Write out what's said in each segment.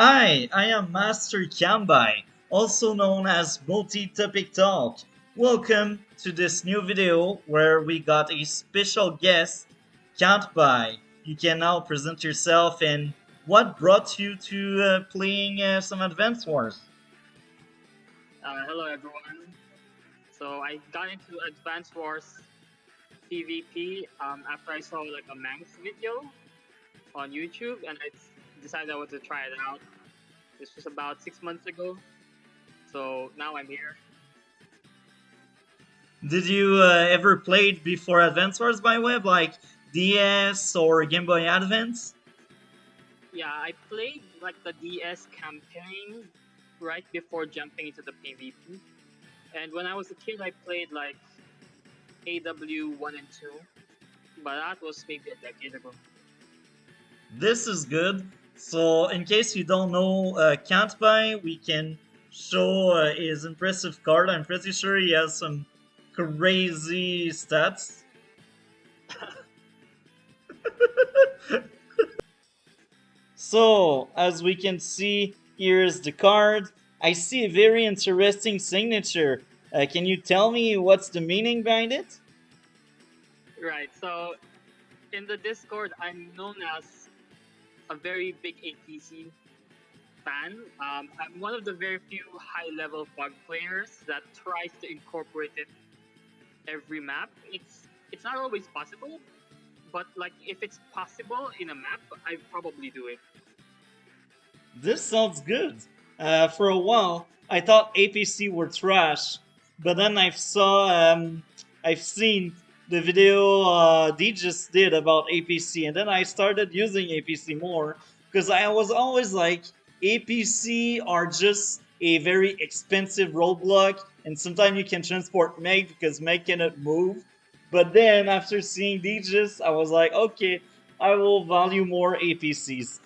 I am Master Kanbei, also known as Multi-Topic Talk. Welcome to this new video where we got a special guest, Kantbei. You can now present yourself and what brought you to playing some Advance Wars. Hello everyone. So I got into Advance Wars PvP after I saw like a Manx video on YouTube, and decided I wanted to try it out. This was about 6 months ago, so now I'm here. Did you ever played before Advance Wars by web, like DS or Game Boy Advance? Yeah, I played like the DS campaign right before jumping into the PvP, and when I was a kid, I played like AW 1 and 2, but that was maybe a decade ago. This is good. So, in case you don't know Kantbei, we can show his impressive card. I'm pretty sure he has some crazy stats. So, as we can see, here's the card. I see a very interesting signature. Can you tell me what's the meaning behind it? Right. So in the Discord, I'm known as a very big APC fan. I'm one of the very few high-level fog players that tries to incorporate it every map. It's not always possible, but like if it's possible in a map, I probably do it. This sounds good. For a while, I thought APC were trash, but then I've seen the video D just did about APC, and then I started using APC more because I was always like, APC are just a very expensive roadblock, and sometimes you can transport Meg because Meg cannot move. But then after seeing DJs, I was like, okay, I will value more APCs.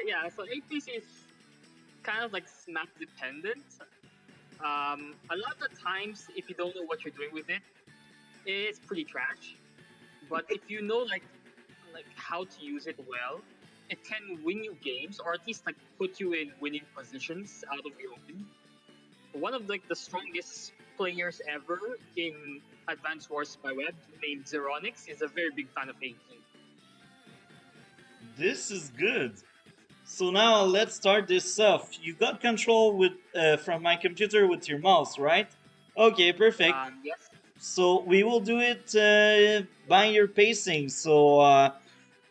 Yeah, so APC is kind of like map dependent. A lot of the times, if you don't know what you're doing with it, it's pretty trash. But if you know like how to use it well, it can win you games or at least like put you in winning positions out of the open. One of like the strongest players ever in Advanced Wars by Web, named Zeronix, is a very big fan of AG. This is good. So now let's start this off. You got control with from my computer with your mouse, right? Okay, perfect. Yes. So we will do it by your pacing. So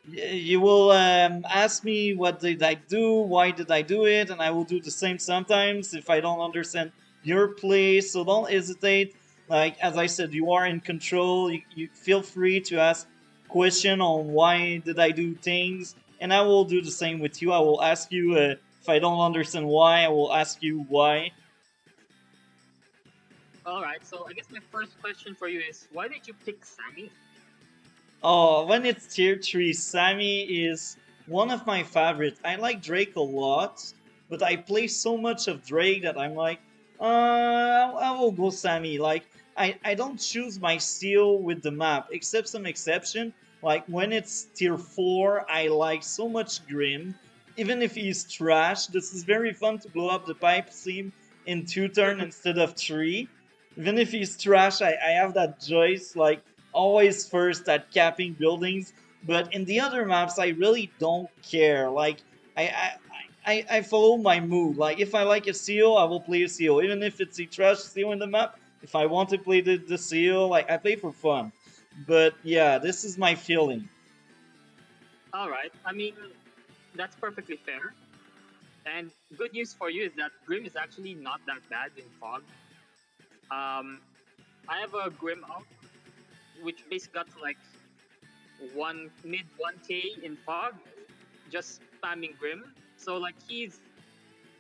you will ask me what did I do, why did I do it, and I will do the same sometimes if I don't understand your play. So don't hesitate. Like as I said, you are in control. You feel free to ask question on why did I do things, and I will do the same with you. I will ask you if I don't understand why. I will ask you why. All right. So I guess my first question for you is, why did you pick Sami? Oh, when it's tier 3, Sami is one of my favorites. I like Drake a lot, but I play so much of Drake that I'm like, I will go Sami. Like, I don't choose my seal with the map, except some exception. Like, when it's tier 4, I like so much Grim. Even if he's trash, this is very fun to blow up the pipe seam in 2 turn instead of 3. Even if he's trash, I have that choice. Like, always first at capping buildings. But in the other maps, I really don't care. Like I follow my mood. Like if I like a seal, I will play a seal, even if it's a trash seal in the map. If I want to play the seal, like I play for fun. But yeah, this is my feeling. All right. I mean, that's perfectly fair. And good news for you is that Grim is actually not that bad in Fog. Um, I have a Grim up, which basically got to like one mid 1K in Fog, just spamming Grim. So like he's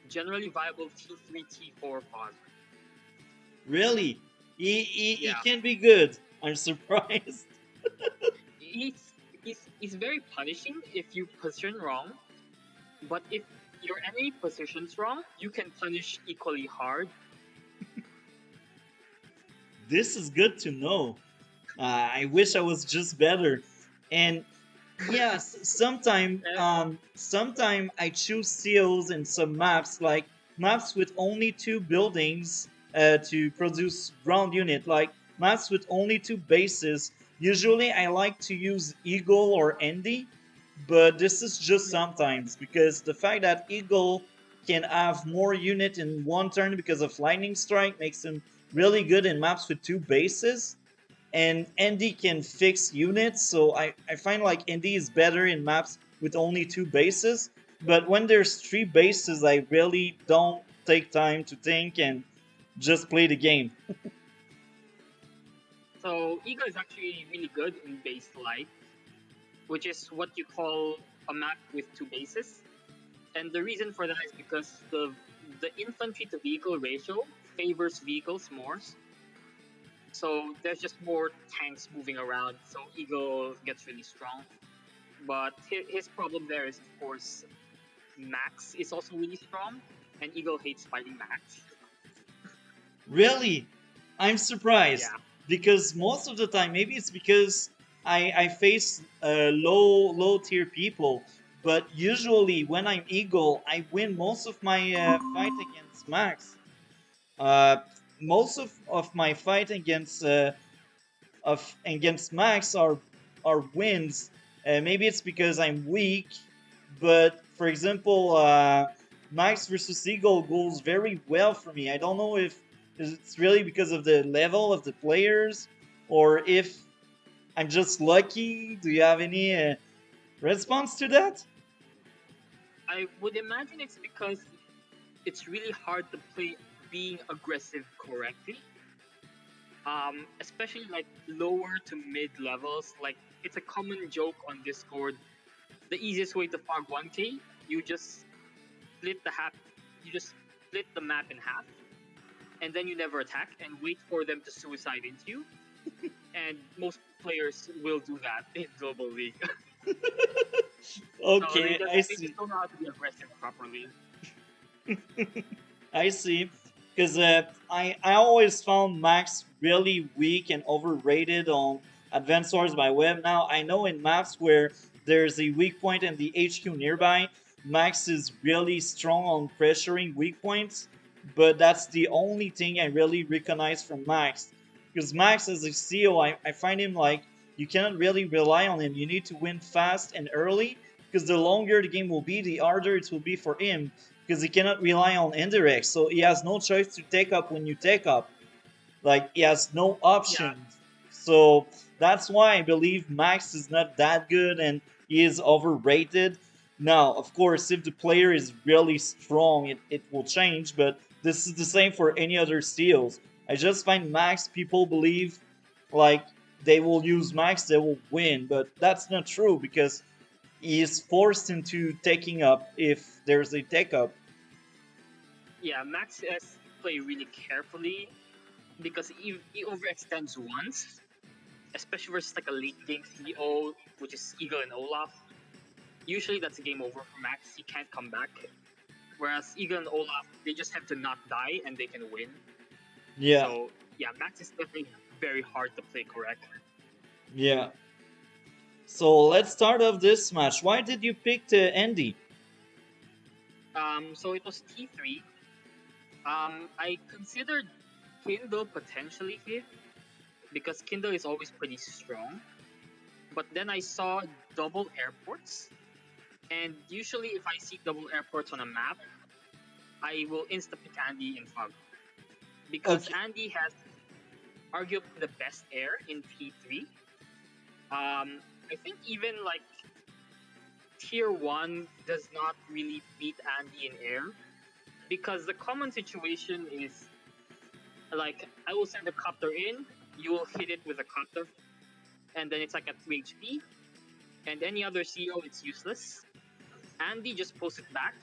generally viable T3 T4 Fog. Really, he Yeah, can be good. I'm surprised. he's he's very punishing if you position wrong, but if your enemy positions wrong, you can punish equally hard. This is good to know. I wish I was just better. And Yes, Uh, sometime I choose seals in some maps, like maps with only two buildings to produce ground unit, like maps with only two bases. Usually I like to use Eagle or Andy, but this is just sometimes because the fact that Eagle can have more unit in one turn because of lightning strike makes him really good in maps with two bases, and Andy can fix units, so I find like Andy is better in maps with only two bases. But when there's three bases, I really don't take time to think and just play the game. so Eagle is actually really good in base light, which is what you call a map with two bases. And the reason for that is because the infantry to vehicle ratio favors vehicles more. So there's just more tanks moving around. So Eagle gets really strong. But his problem there is, of course, Max is also really strong, and Eagle hates fighting Max. Really, I'm surprised Yeah, because most of the time, maybe it's because I face low tier people, but usually when I'm Eagle, I win most of my fight against Max. Uh, most of my fight against Max are wins. Maybe it's because I'm weak, but for example, Max versus Eagle goes very well for me. I don't know if it's really because of the level of the players or if I'm just lucky. Do you have any response to that? I would imagine it's because it's really hard to play being aggressive correctly. Especially like lower to mid levels. Like it's a common joke on Discord. The easiest way to fog 1K, you just split the half, you just split the map in half, and then you never attack and wait for them to suicide into you. And most players will do that in Global League. So Okay, I they see. just don't know how to be aggressive properly. I see. Because I always found Max really weak and overrated on Advanced Wars by Web. Now, I know in maps where there's a weak point and the HQ nearby, Max is really strong on pressuring weak points, but that's the only thing I really recognize from Max. Because Max, as a CEO, I find him like you cannot really rely on him. You need to win fast and early, because the longer the game will be, the harder it will be for him because he cannot rely on indirects. So he has no choice to take up when you take up. Like he has no Yeah, options. So that's why I believe Max is not that good and he is overrated. Now, of course, if the player is really strong, it will change, but this is the same for any other steals. I just find Max people believe like they will use Max, they will win, but that's not true because he is forced into taking up if there's a take up. yeah. Max has to play really carefully because he overextends once, especially versus like a late game CEO, which is Eagle and Olaf. Usually that's a game over for Max. He can't come back. Whereas Eagle and Olaf, they just have to not die and they can win. Yeah, So yeah, Max is definitely very hard to play correct. yeah. So let's start off this match. Why did you pick Andy? So it was T3. I considered Kindle potentially here because Kindle is always pretty strong. But then I saw double airports, and usually if I see double airports on a map, I will insta pick Andy in Fog because Okay, Andy has arguably the best air in T3. I think even like Tier 1 does not really beat Andy in air because the common situation is like I will send a copter in, you will hit it with a copter, and then it's like at 3 HP, and any other CO it's useless. Andy just pulls it back,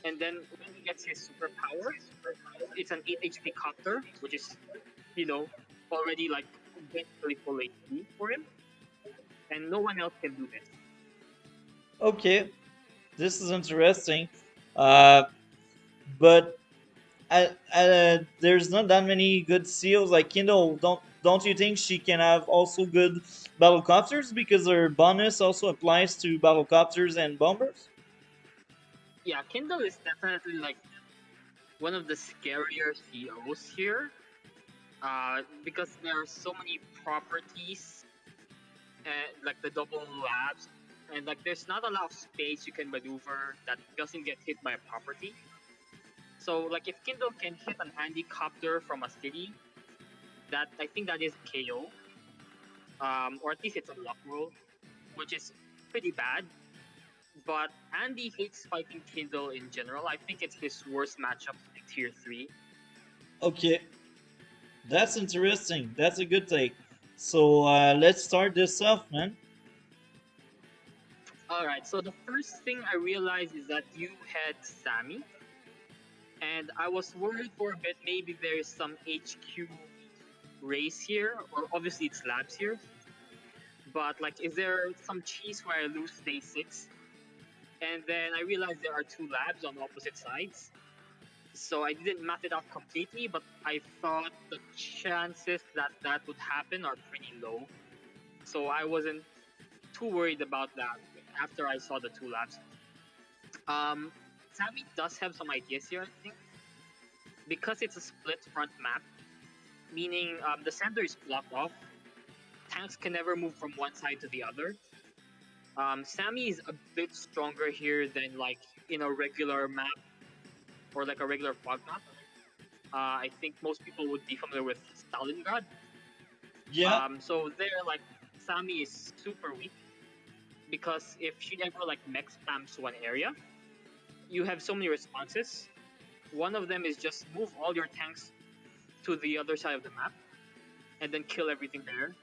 and then when he gets his superpower, it's an 8 HP copter, which is, you know, already like basically full HP for him, and no one else can do this. okay, this is interesting. Uh, but there's not that many good seals. Like Kindle don't you think she can have also good battlecopters because her bonus also applies to battlecopters and bombers? Yeah, Kindle is definitely like one of the scarier COs here, because there are so many properties and like the double labs, and like there's not a lot of space you can maneuver that doesn't get hit by a property. So like if Kindle can hit an handicopter from a city, that I think that is KO, or at least it's a luck roll, which is pretty bad. But Andy hates fighting Kindle in general. I think it's his worst matchup in tier three. Okay, that's interesting. That's a good take. So let's start this off, man. All right, so the first thing I realized is that you had Sami, and I was worried for a bit. Maybe there's some HQ race here, or obviously it's labs here. But like, is there some cheese where I lose day six? And then I realized there are two labs on opposite sides. So I didn't math it out completely, but I thought the chances that that would happen are pretty low. So I wasn't too worried about that after I saw the two labs. Um, Sami does have some ideas here, I think, because it's a split front map, meaning the center is blocked off. Tanks can never move from one side to the other. Sami is a bit stronger here than like in a regular map or like a regular fog map. I think most people would be familiar with Stalingrad. Yeah. So there, like Sami is super weak because if she ever like mech spams one area, you have so many responses. One of them is just move all your tanks to the other side of the map and then kill everything there.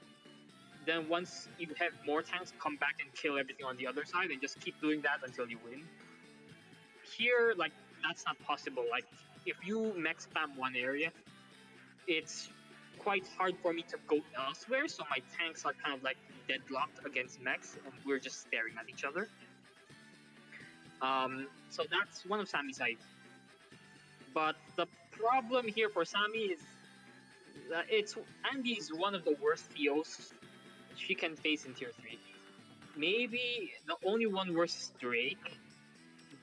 Then once you have more tanks, come back and kill everything on the other side and just keep doing that until you win. Here, like that's not possible. Like if you mech spam one area, it's quite hard for me to go elsewhere. So my tanks are kind of like deadlocked against mechs, and we're just staring at each other. So that's one of Sami's sides. But the problem here for Sami is that it's Andy is one of the worst COs she can face in tier three. Maybe the only one worse is Drake,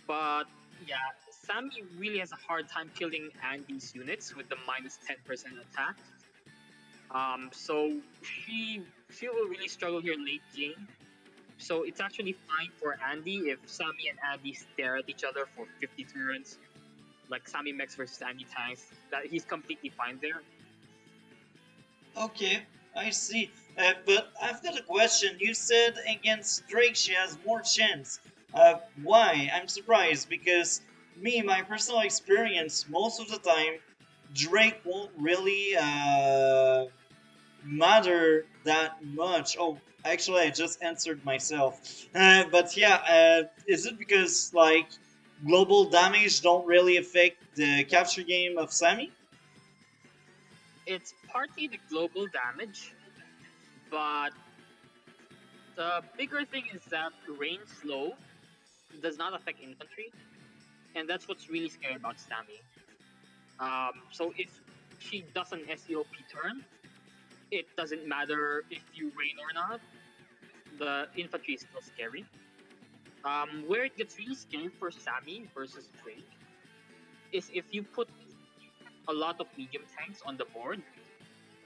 but yeah, Sami really has a hard time killing Andy's units with the minus 10% attack. So she will really struggle here late game. So it's actually fine for Andy if Sami and Andy stare at each other for 50 turns, like Sami Mex versus Andy tanks. That he's completely fine there. Okay, I see. But I've got a question. You said against Drake she has more chance. Why? I'm surprised because me, my personal experience, most of the time, Drake won't really matter that much. Oh, actually, I just answered myself. But yeah, is it because like global damage don't really affect the capture game of Sami? It's partly the global damage, but the bigger thing is that range slow does not affect infantry, and that's what's really scary about Sami. So if she does an SEOP turn, it doesn't matter if you rain or not. The infantry is still scary. Where it gets really scary for Sami versus Drake is if you put a lot of medium tanks on the board,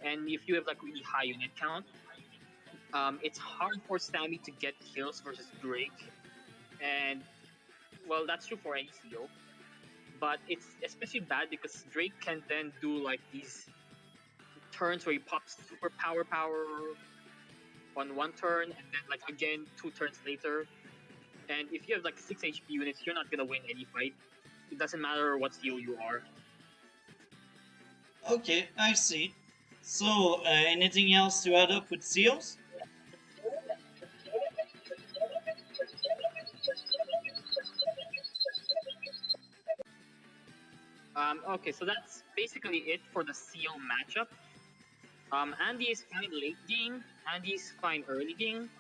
and if you have like really high unit count, it's hard for Sami to get kills versus Drake. And well, that's true for any CO, but it's especially bad because Drake can then do like these turns where he pops super power on one turn and then like again 2 turns later. And if you have like 6 HP units, you're not gonna win any fight. It doesn't matter what CO you are. Okay, I see. So, anything else to add up with seals? Okay, so that's basically it for the CO matchup. Andy is fine late game. Andy is fine early game.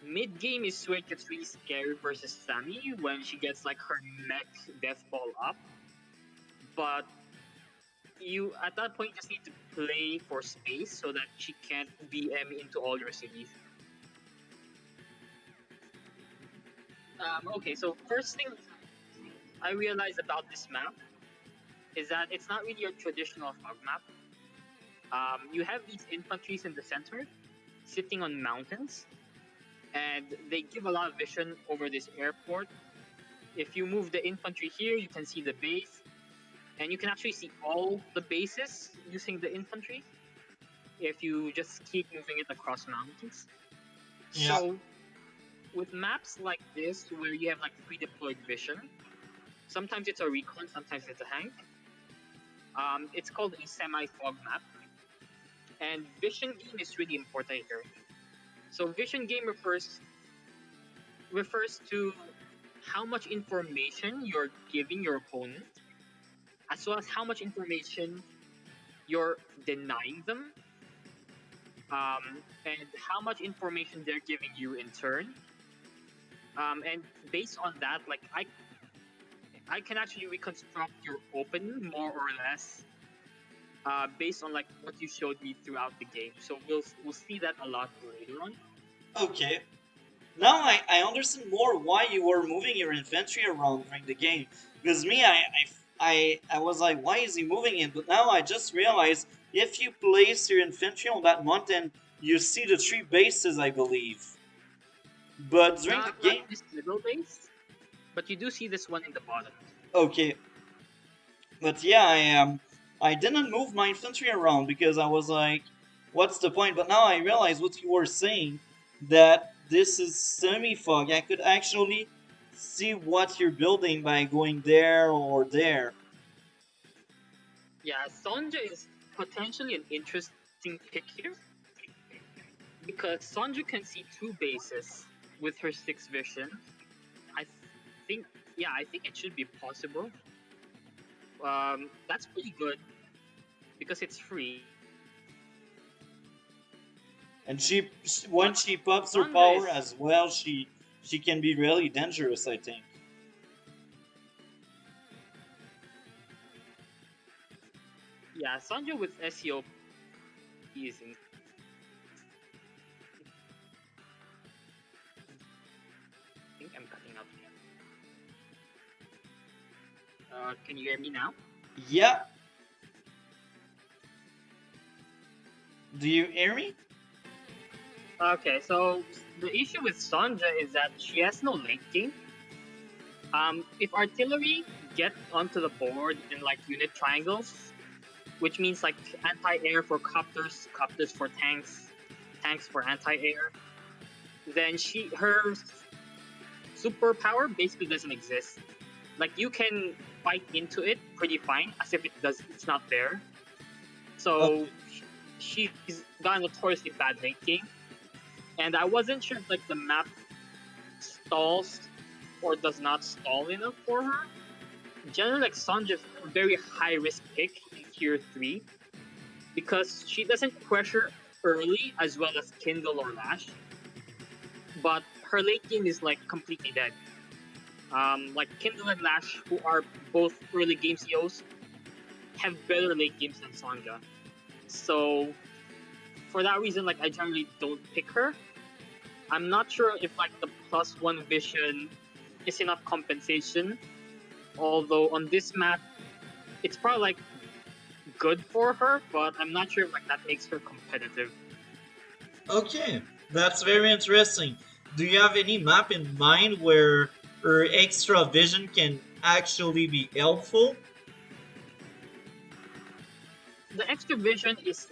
Mid game is where it gets really scary versus Sami when she gets like her mech death ball up. But You at that point just need to play for space so that she can't BM into all your cities. Okay, so first thing I realized about this map is that it's not really a traditional fog map. You have these infantries in the center, sitting on mountains, and they give a lot of vision over this airport. If you move the infantry here, you can see the base, and you can actually see all the bases using the infantry if you just keep moving it across mountains. Yeah. So with maps like this, where you have like pre-deployed vision, sometimes it's a recon, sometimes it's a hank. It's called a semi-fog map, and vision game is really important here. So vision game refers to how much information you're giving your opponent, as well as how much information you're denying them, and how much information they're giving you in turn. And based on that, like I can actually reconstruct your open more or less based on like what you showed me throughout the game. So we'll see that a lot later on. Okay. Now I understand more why you were moving your infantry around during the game. Because me, I was like, why is he moving it? But now I just realized if you place your infantry on that mountain, you see the three bases, I believe. But during the Not game, this middle base, but you do see this one in the bottom. okay. But yeah, I didn't move my infantry around because I was like, what's the point? But now I realize what you were saying, that this is semi-fog. I could actually see what you're building by going there or there. Yeah, Sonja is potentially an interesting pick here because Sonja can see two bases with her sixth vision. I think, yeah, I think it should be possible. That's pretty good because it's free. And she, when But she pops her Sonja power is, as well, she can be really dangerous, I think. yeah, Sonja with SEO is in. I think I'm cutting out again. Can you hear me now? Yeah. Do you hear me? Okay, so the issue with Sonja is that she has no late game. If artillery get onto the board in like unit triangles, which means like anti-air for copters, copters for tanks, tanks for anti-air, then her superpower basically doesn't exist. Like you can fight into it pretty fine, as if it's not there. So Okay. she's got a notoriously bad late game, and I wasn't sure if like the map stalls or does not stall enough for her. Generally, like Sanja's a very high risk pick in tier 3 because she doesn't pressure early as well as Kindle or Lash, but her late game is like completely dead. Like Kindle and Lash, who are both early game COs, have better late games than Sanja. So for that reason, like I generally don't pick her. I'm not sure if like the +1 vision is enough compensation. Although on this map, it's probably like good for her, but I'm not sure if like that makes her competitive. Okay, that's very interesting. Do you have any map in mind where her extra vision can actually be helpful? The extra vision is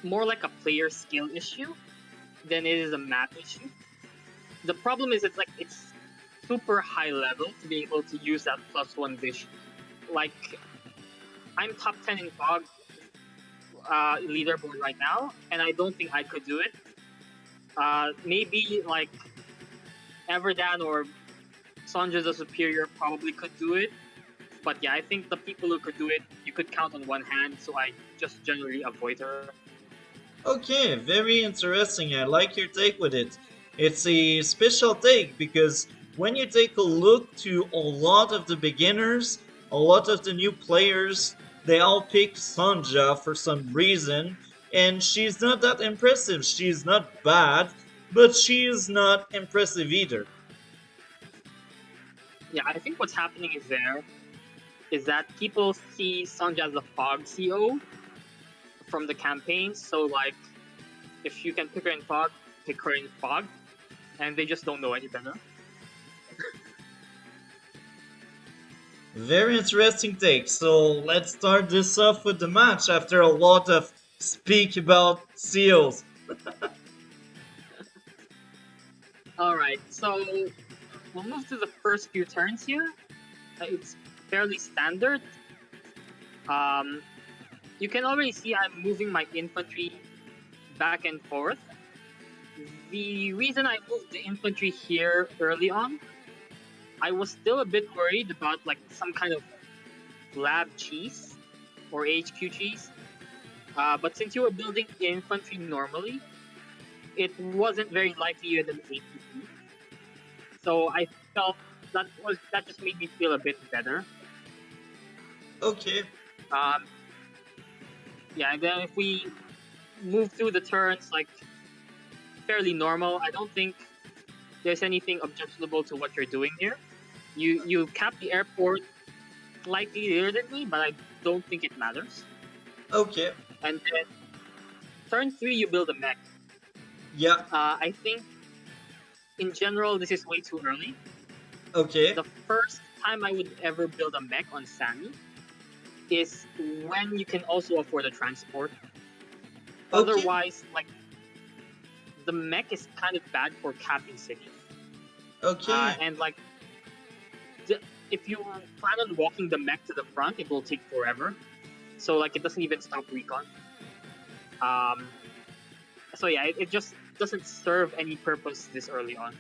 more like a player skill issue than it is a map issue. The problem is it's super high level to be able to use that +1 vision. Like I'm top 10 in fog leaderboard right now, and I don't think I could do it. Maybe like Everdan or Sanjay the Superior probably could do it. But yeah, I think the people who could do it, you could count on one hand, so I just generally avoid her. Okay, very interesting. I like your take with it. It's a special take because when you take a look to a lot of the beginners, a lot of the new players, they all pick Sonja for some reason, and she's not that impressive. She's not bad, but she is not impressive either. Yeah, I think what's happening is there is that people see Sanjay as a Fog CO from the campaign. So like, if you can pick her in Fog, pick her in Fog, and they just don't know any better. Very interesting take. So let's start this off with the match after a lot of speak about seals. All right, so we'll move to the first few turns here. It's fairly standard. Um, you can already see I'm moving my infantry back and forth. The reason I moved the infantry here early on, I was still a bit worried about like some kind of lab cheese or HQ cheese. But since you were building infantry normally, it wasn't very likely you'd an ATP. So I felt that just made me feel a bit better. Okay, Um, yeah, and then if we move through the turns like fairly normal, I don't think there's anything objectionable to what you're doing here. You cap the airport slightly later than me, but I don't think it matters. okay, And then turn three, you build a mech. yeah, I think in general this is way too early. okay, The first time I would ever build a mech on Sami is when you can also afford a transport. okay, Otherwise, like the mech is kind of bad for capping cities. okay. And like if you plan on walking the mech to the front, it will take forever. So like it doesn't even stop recon. Um, so yeah, it just doesn't serve any purpose this early on.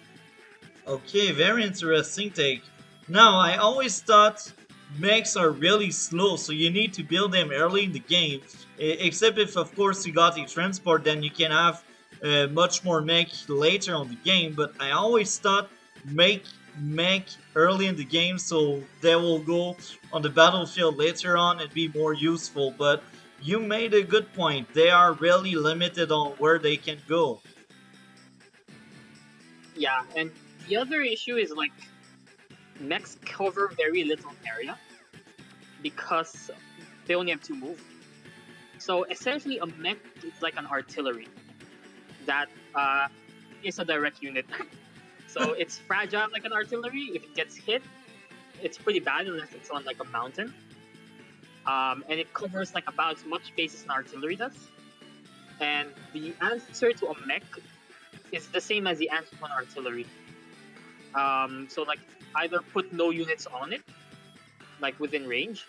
Okay, very interesting take. Now, I always thought mechs are really slow, so you need to build them early in the game. Except if, of course, you got a transport, then you can have much more mech later on the game. But I always thought make mech early in the game, so they will go on the battlefield later on and be more useful. But you made a good point. They are really limited on where they can go. Yeah, and the other issue is like mechs cover very little area because they only have two moves. So essentially, a mech is like an artillery that is a direct unit. So it's fragile like an artillery. If it gets hit, it's pretty bad unless it's on like a mountain. And it covers like about as much space as an artillery does. And the answer to a mech is the same as the answer to an artillery. So like either put no units on it, like within range,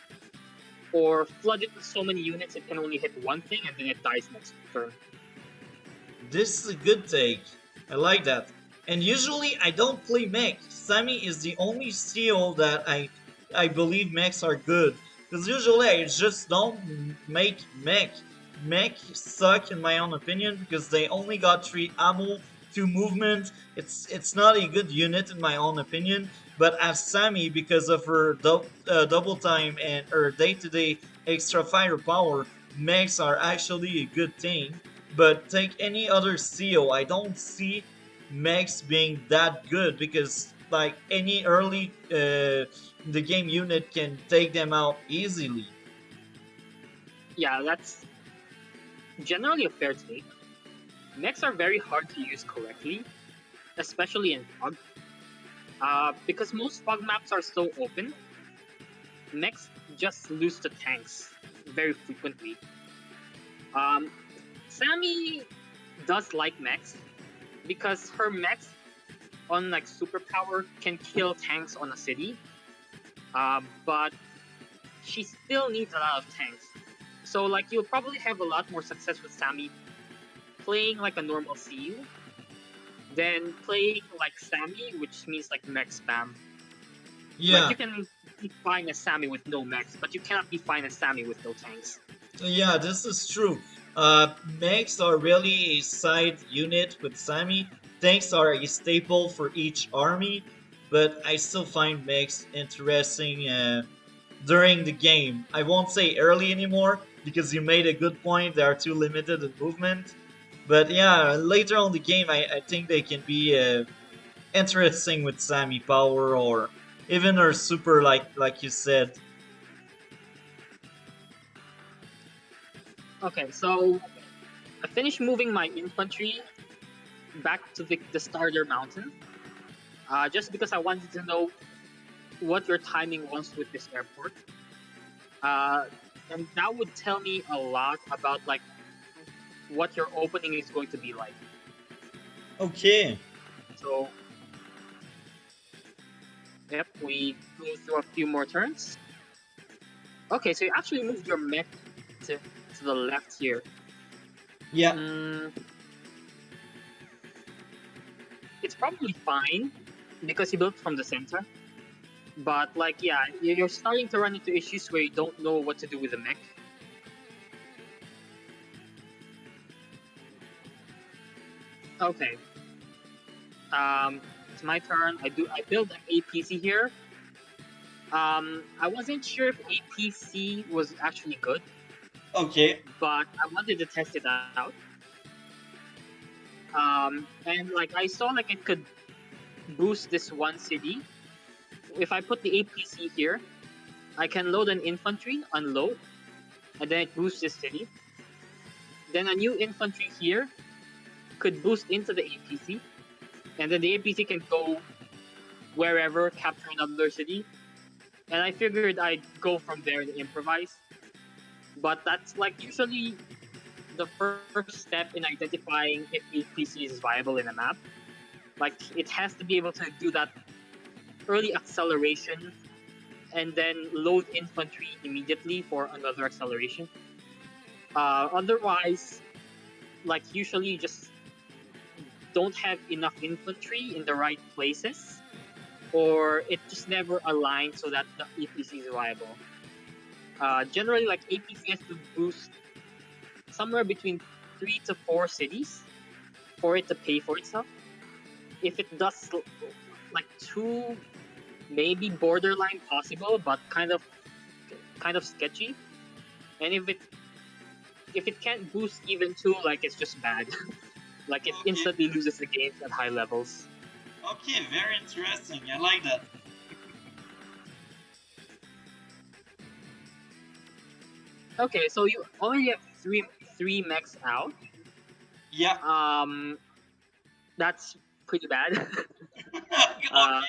or flood it with so many units it can only hit one thing and then it dies next turn. This is a good take. I like that. And usually I don't play mech. Sami is the only CEO that I believe mechs are good. Because usually I just don't make mech. Mech suck in my own opinion because they only got 3 ammo, 2 movement. It's not a good unit in my own opinion. But as Sami, because of her double time and her day-to-day extra firepower, mechs are actually a good thing. But take any other seal, I don't see mechs being that good because like any early the game unit can take them out easily. Yeah, that's generally a fair take. Mechs are very hard to use correctly, especially in fog. Because most fog maps are so open, mechs just lose to tanks very frequently. Um, Sami does like mechs because her mechs on like superpower can kill tanks on a city, but she still needs a lot of tanks. So like you'll probably have a lot more success with Sami playing like a normal CU than playing like Sami, which means like mech spam. Like Yeah, you can be fine as Sami with no mechs, but you cannot be fine as Sami with no tanks. yeah, this is true. Mechs are really a side unit with Sami. Tanks are a staple for each army, but I still find mechs interesting. during the game. I won't say early anymore because you made a good point. They are too limited in movement. But yeah, later on the game, I think they can be interesting with Sami power or even her super, like you said. Okay, so I finished moving my infantry back to the starter mountain, just because I wanted to know what your timing was with this airport. Uh, and that would tell me a lot about like what your opening is going to be like. Okay. So, yep, we go through a few more turns. Okay, so you actually moved your mech to the left here. Yeah. Mm, it's probably fine because you built from the center. But like, yeah, you're starting to run into issues where you don't know what to do with the mech. Okay, it's my turn. I build an APC here. I wasn't sure if APC was actually good, Okay. but I wanted to test it out. And like I saw like it could boost this one city. If I put the APC here, I can load an infantry, unload, and then it boosts this city. Then a new infantry here could boost into the APC, and then the APC can go wherever, capture another city. And I figured I'd go from there and improvise. But that's like usually the first step in identifying if APC is viable in a map. Like it has to be able to do that early acceleration and then load infantry immediately for another acceleration. Otherwise, like usually you just don't have enough infantry in the right places, or it just never aligns so that the APC is viable. Generally, like APC has to boost somewhere between 3 to 4 cities for it to pay for itself. If it does like two, maybe borderline possible, but kind of sketchy. And if it can't boost even two, like it's just bad. Like it Okay. instantly loses the games at high levels. Okay. Very interesting. I like that. Okay, so you already have three mechs out. Yeah. Um, that's pretty bad. uh,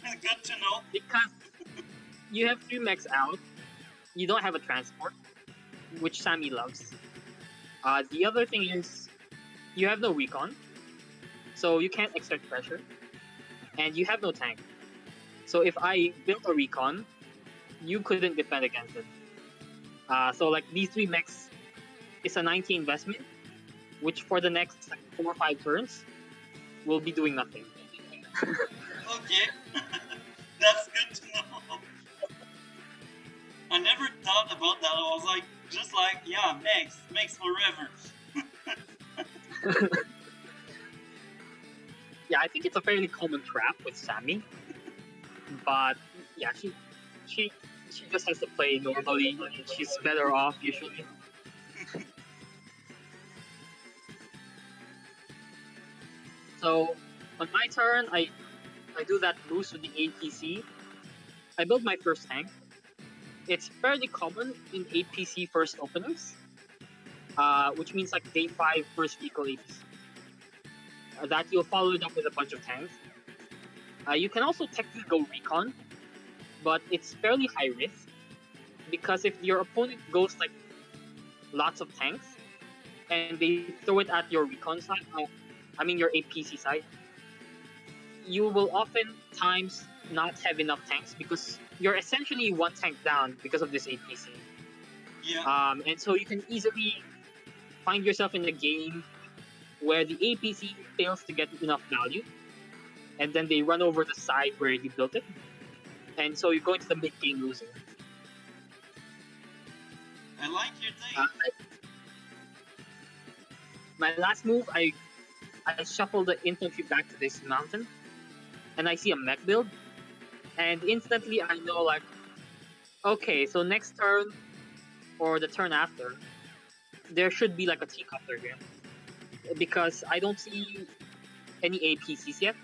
Okay. Good to know. because you have three mechs out, you don't have a transport, which Sami loves. The other thing is you have no recon, so you can't exert pressure, and you have no tank. So if I built a recon, you couldn't defend against it. So like these three mechs is a 90 investment, which for the next like 4 or 5 turns will be doing nothing. Okay. That's good to know. I never thought about that. I was like, just like, yeah, makes forever. Yeah, I think it's a fairly common trap with Sami, but yeah, she she just has to play normally. She's better off usually. So on my turn, I do that boost with the APC. I build my first tank. It's fairly common in APC first openers, which means like day 5 first vehicle APC. That you'll follow it up with a bunch of tanks. You can also technically go recon, but it's fairly high risk because if your opponent goes like lots of tanks and they throw it at your recon side, I mean your APC side, you will oftentimes not have enough tanks because you're essentially one tank down because of this APC. Yeah. And so you can easily find yourself in a game where the APC fails to get enough value, and then they run over the side where you built it, and so you go into the mid game losing. I like your Uh, take. my last move, I shuffle the infantry back to this mountain, and I see a mech build, and instantly I know like Okay, so next turn or the turn after, there should be like a teacutter here because I don't see any APCs yet.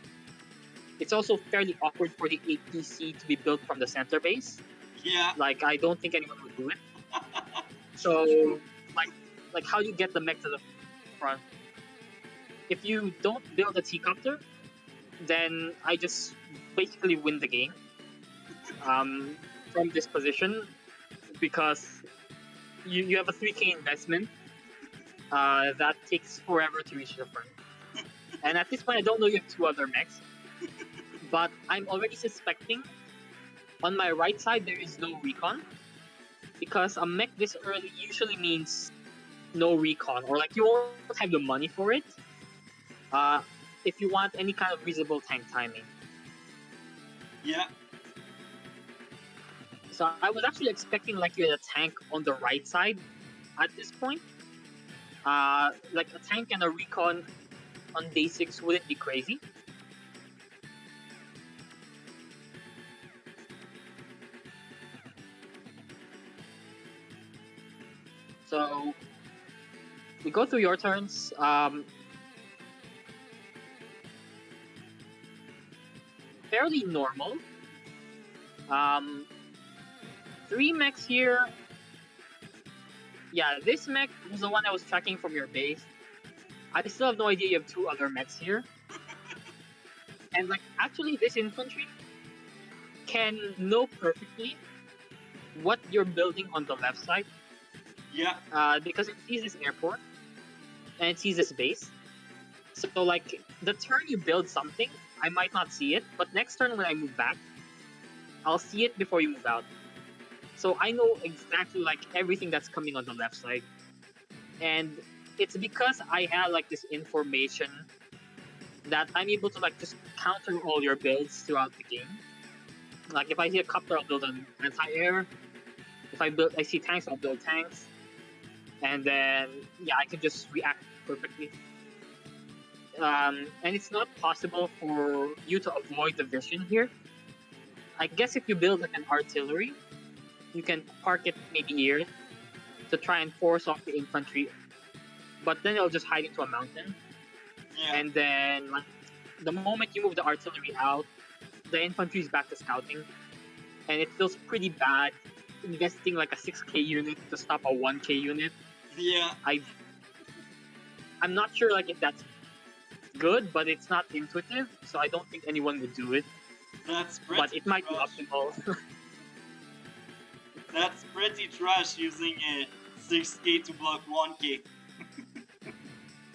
It's also fairly awkward for the APC to be built from the center base. Yeah. Like I don't think anyone would do it. So like how do you get the mech to the front? If you don't build a T-copter, then I just basically win the game from this position because you have a 3K investment that takes forever to reach the front. And at this point, I don't know you have two other mechs, but I'm already suspecting on my right side there is no recon because a mech this early usually means no recon or like you won't have the money for it uh, if you want any kind of reasonable tank timing. Yeah. So I was actually expecting like you had a tank on the right side at this point. Like a tank and a recon on day 6 wouldn't be crazy. So we go through your turns. Fairly normal. Um, 3 mechs here. Yeah, this mech was the one I was tracking from your base. I still have no idea you have 2 other mechs here. And like actually this infantry can know perfectly what you're building on the left side. Yeah. Because it sees this airport and it sees this base. So like the turn you build something, I might not see it, but next turn when I move back, I'll see it before you move out. So I know exactly like everything that's coming on the left side. And it's because I have like this information that I'm able to like just counter all your builds throughout the game. Like if I see a copter, I'll build an anti-air. If I see tanks, I'll build tanks. And then yeah, I can just react perfectly. And it's not possible for you to avoid the vision here. I guess if you build like an artillery, you can park it maybe here to try and force off the infantry, but then it'll just hide into a mountain. Yeah. And then like the moment you move the artillery out, the infantry is back to scouting, and it feels pretty bad investing like a 6K unit to stop a 1K unit. Yeah. I'm not sure like if that's good, but it's not intuitive, so I don't think anyone would do it. That's pretty But it might be trash. optimal. That's pretty trash using a 6K to block 1K.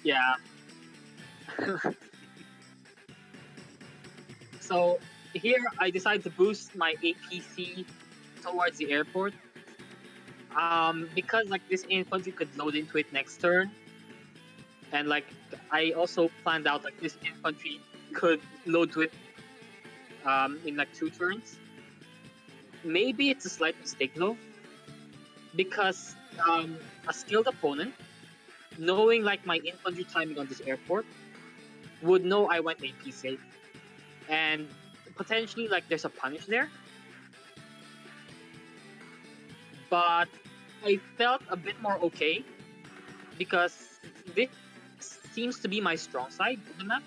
Yeah. So here I decide to boost my APC towards the airport. Because like this infantry could load into it next turn, and like I also planned out like this infantry could load to it in like 2 turns. Maybe it's a slight mistake though, because a skilled opponent, knowing like my infantry timing on this airport, would know I went AP safe, and potentially like there's a punish there. But I felt a bit more okay because this seems to be my strong side of the map.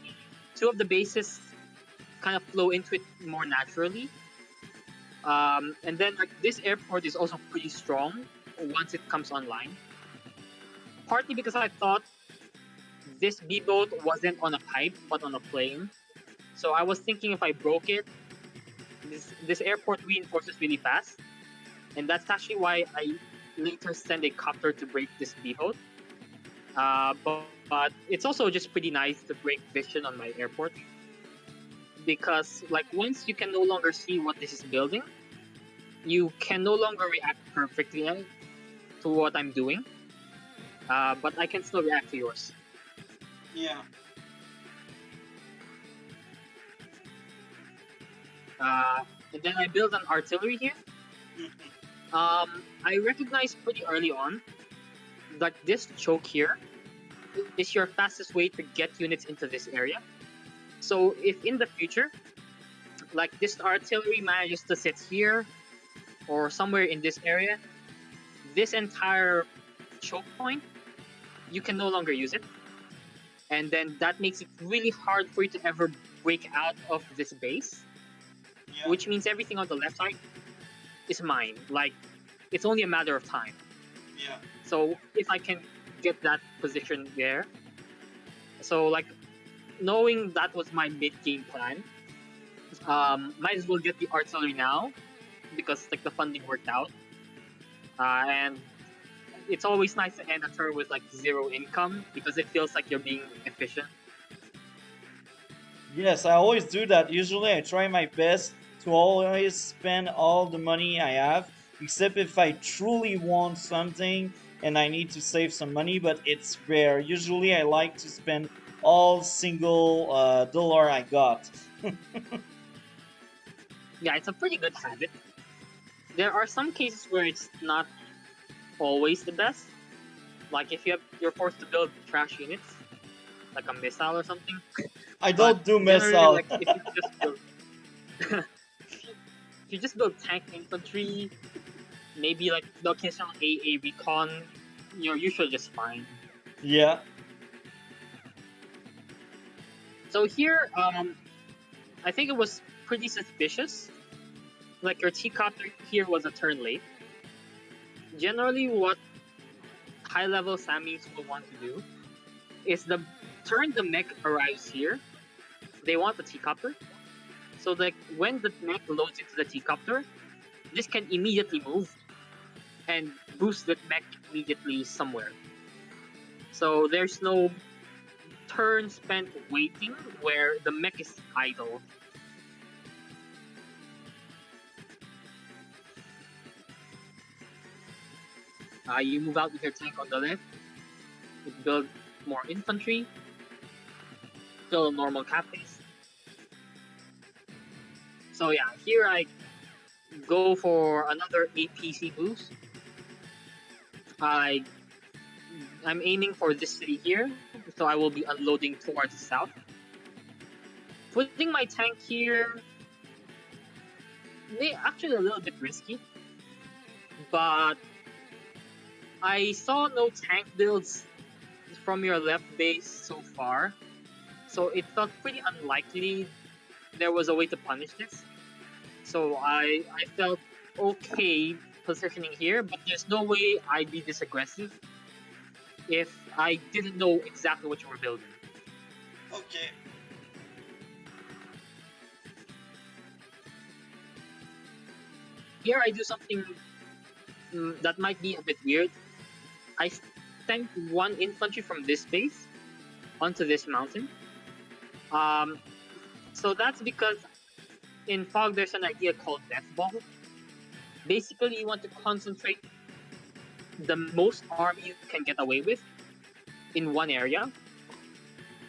2 of the bases kind of flow into it more naturally. And then like this airport is also pretty strong once it comes online. Partly because I thought this B boat wasn't on a pipe but on a plane. So I was thinking if I broke it, this airport reinforces really fast. And that's actually why I later send a copter to break this B boat. But it's also just pretty nice to break vision on my airport. Because like once you can no longer see what this is building, you can no longer react perfectly to what I'm doing. But I can still react to yours. Yeah. And then I build an artillery here. I recognize pretty early on that this choke here is your fastest way to get units into this area. So if in the future, like this artillery manages to sit here or somewhere in this area, this entire choke point, you can no longer use it. And then that makes it really hard for you to ever break out of this base, Yeah, which means everything on the left side is mine. Like, it's only a matter of time. yeah. So if I can get that position there, so like knowing that was my mid game plan, might as well get the artillery now because like the funding worked out, and it's always nice to end a turn with like zero income because it feels like you're being efficient. Yes, I always do that. Usually, I try my best to always spend all the money I have, except if I truly want something and I need to save some money, but it's rare. Usually, I like to spend all single dollar I got. Yeah, it's a pretty good habit. There are some cases where it's not always the best. Like if you're forced to build trash units, like a missile or something. I But don't do mess generally, out. like if you just build, if you just build tank infantry, maybe like the occasional AA recon, you're usually just fine. Yeah. So here, I think it was pretty suspicious. Like your T-copter here was a turn late. Generally, what high-level Samis will want to do is the turn the mech arrives here, they want the T-copter. So like when the mech loads into the T-copter, this can immediately move and boost the mech immediately somewhere. So there's no turn spent waiting where the mech is idle. You move out with your tank on the left, you build more infantry, still a normal cap pace. So yeah, here I go for another APC boost. I I'm aiming for this city here, so I will be unloading towards the south. Putting my tank here, they actually a little bit risky, but I saw no tank builds from your left base so far, so it felt pretty unlikely there was a way to punish this. So I felt okay positioning here, but there's no way I'd be this aggressive if I didn't know exactly what you were building. Okay. Here I do something that might be a bit weird. I sent one infantry from this base onto this mountain. Um, so that's because in Fog there's an idea called Death Ball. Basically, you want to concentrate the most army you can get away with in one area.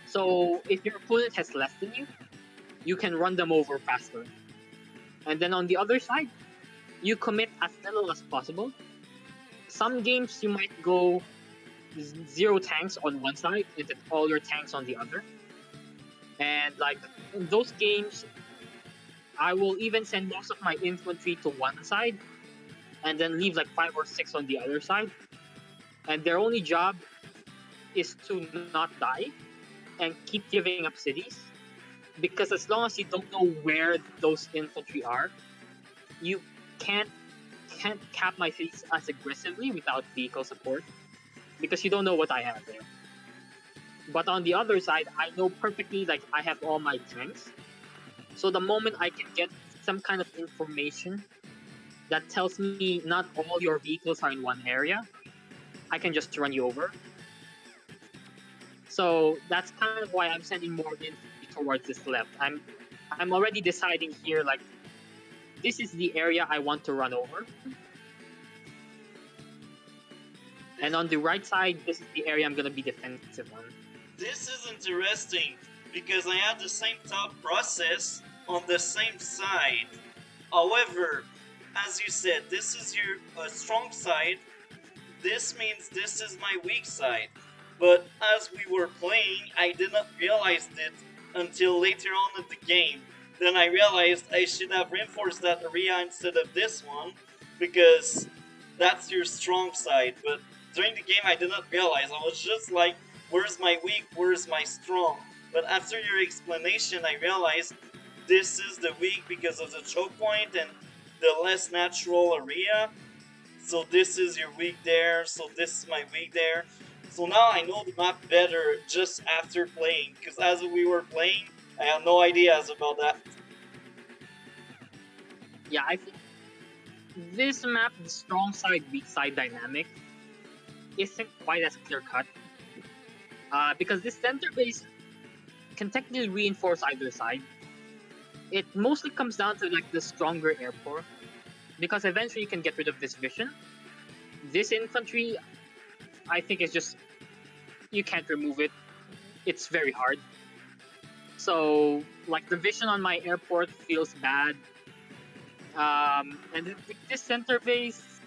So if your opponent has less than you can run them over faster. And then on the other side, you commit as little as possible. Some games you might go zero tanks on one side and then all your tanks on the other. And like in those games, I will even send most of my infantry to one side and then leave like 5 or 6 on the other side. And their only job is to not die and keep giving up cities. Because as long as you don't know where those infantry are, you can't can't cap my cities as aggressively without vehicle support because you don't know what I have there. But on the other side, I know perfectly like I have all my tanks. So the moment I can get some kind of information that tells me not all your vehicles are in one area, I can just run you over. So that's kind of why I'm sending more infantry towards this left. I'm already deciding here like this is the area I want to run over. And on the right side, this is the area I'm gonna be defensive on. This is interesting because I had the same thought process on the same side. However, as you said, this is your strong side. This means this is my weak side. But as we were playing, I did not realize it until later on in the game. Then I realized I should have reinforced that area instead of this one. because that's your strong side. But during the game, I did not realize. I was just like, where's my weak? Where's my strong? But after your explanation, I realized this is the weak because of the choke point and the less natural area. So this is your weak there. So this is my weak there. So now I know the map better just after playing. Because as we were playing, I had no ideas about that. Yeah, I think this map, the strong side, weak side dynamic, isn't quite as clear cut. Because this center base can technically reinforce either side. It mostly comes down to like the stronger airport, because eventually you can get rid of this vision. This infantry, I think, is just you can't remove it. It's very hard. So like the vision on my airport feels bad. And with this center base,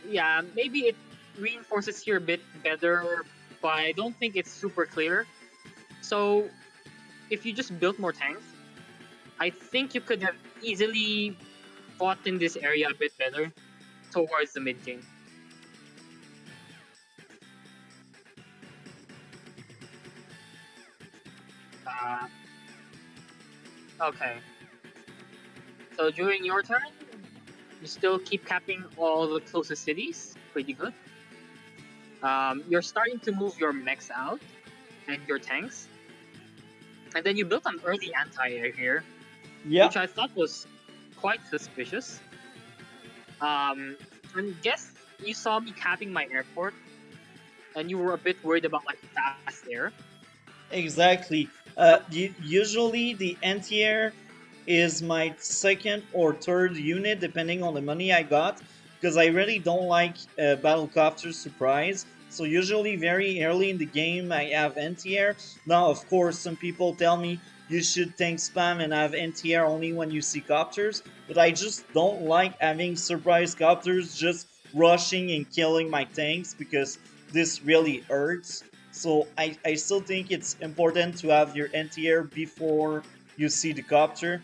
yeah, maybe it reinforces here a bit better, but I don't think it's super clear. So if you just built more tanks, I think you could have easily fought in this area a bit better towards the mid game. Uh, okay. So during your turn, you still keep capping all the closest cities. Pretty good. You're starting to move your mechs out and your tanks. And then you built an early anti-air here, which Yeah, I thought was quite suspicious. And guess you saw me capping my airport, and you were a bit worried about like fast air. exactly. So Usually the anti-air is my second or third unit depending on the money I got because I really don't like battlecopter surprise. So usually very early in the game I have anti-air. Now of course some people tell me you should tank spam and have anti-air only when you see copters, but I just don't like having surprise copters just rushing and killing my tanks because this really hurts. So I still think it's important to have your anti-air before you see the copter.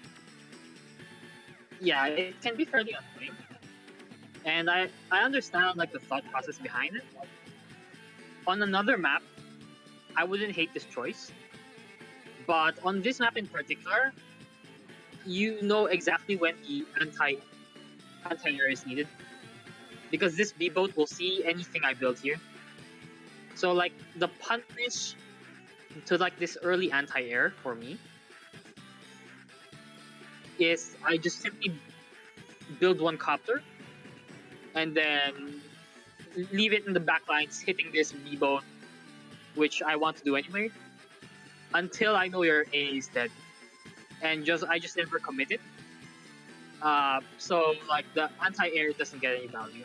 yeah, it can be fairly annoying, and I understand like the thought process behind it. On another map, I wouldn't hate this choice, but on this map in particular, you know exactly when the anti air is needed, because this B boat will see anything I build here. So like the punish to like this early anti air for me is I just simply build one copter and then leave it in the back lines hitting this B boat, which I want to do anyway, until I know your A is dead. And just I just never commit it. So like the anti-air doesn't get any value.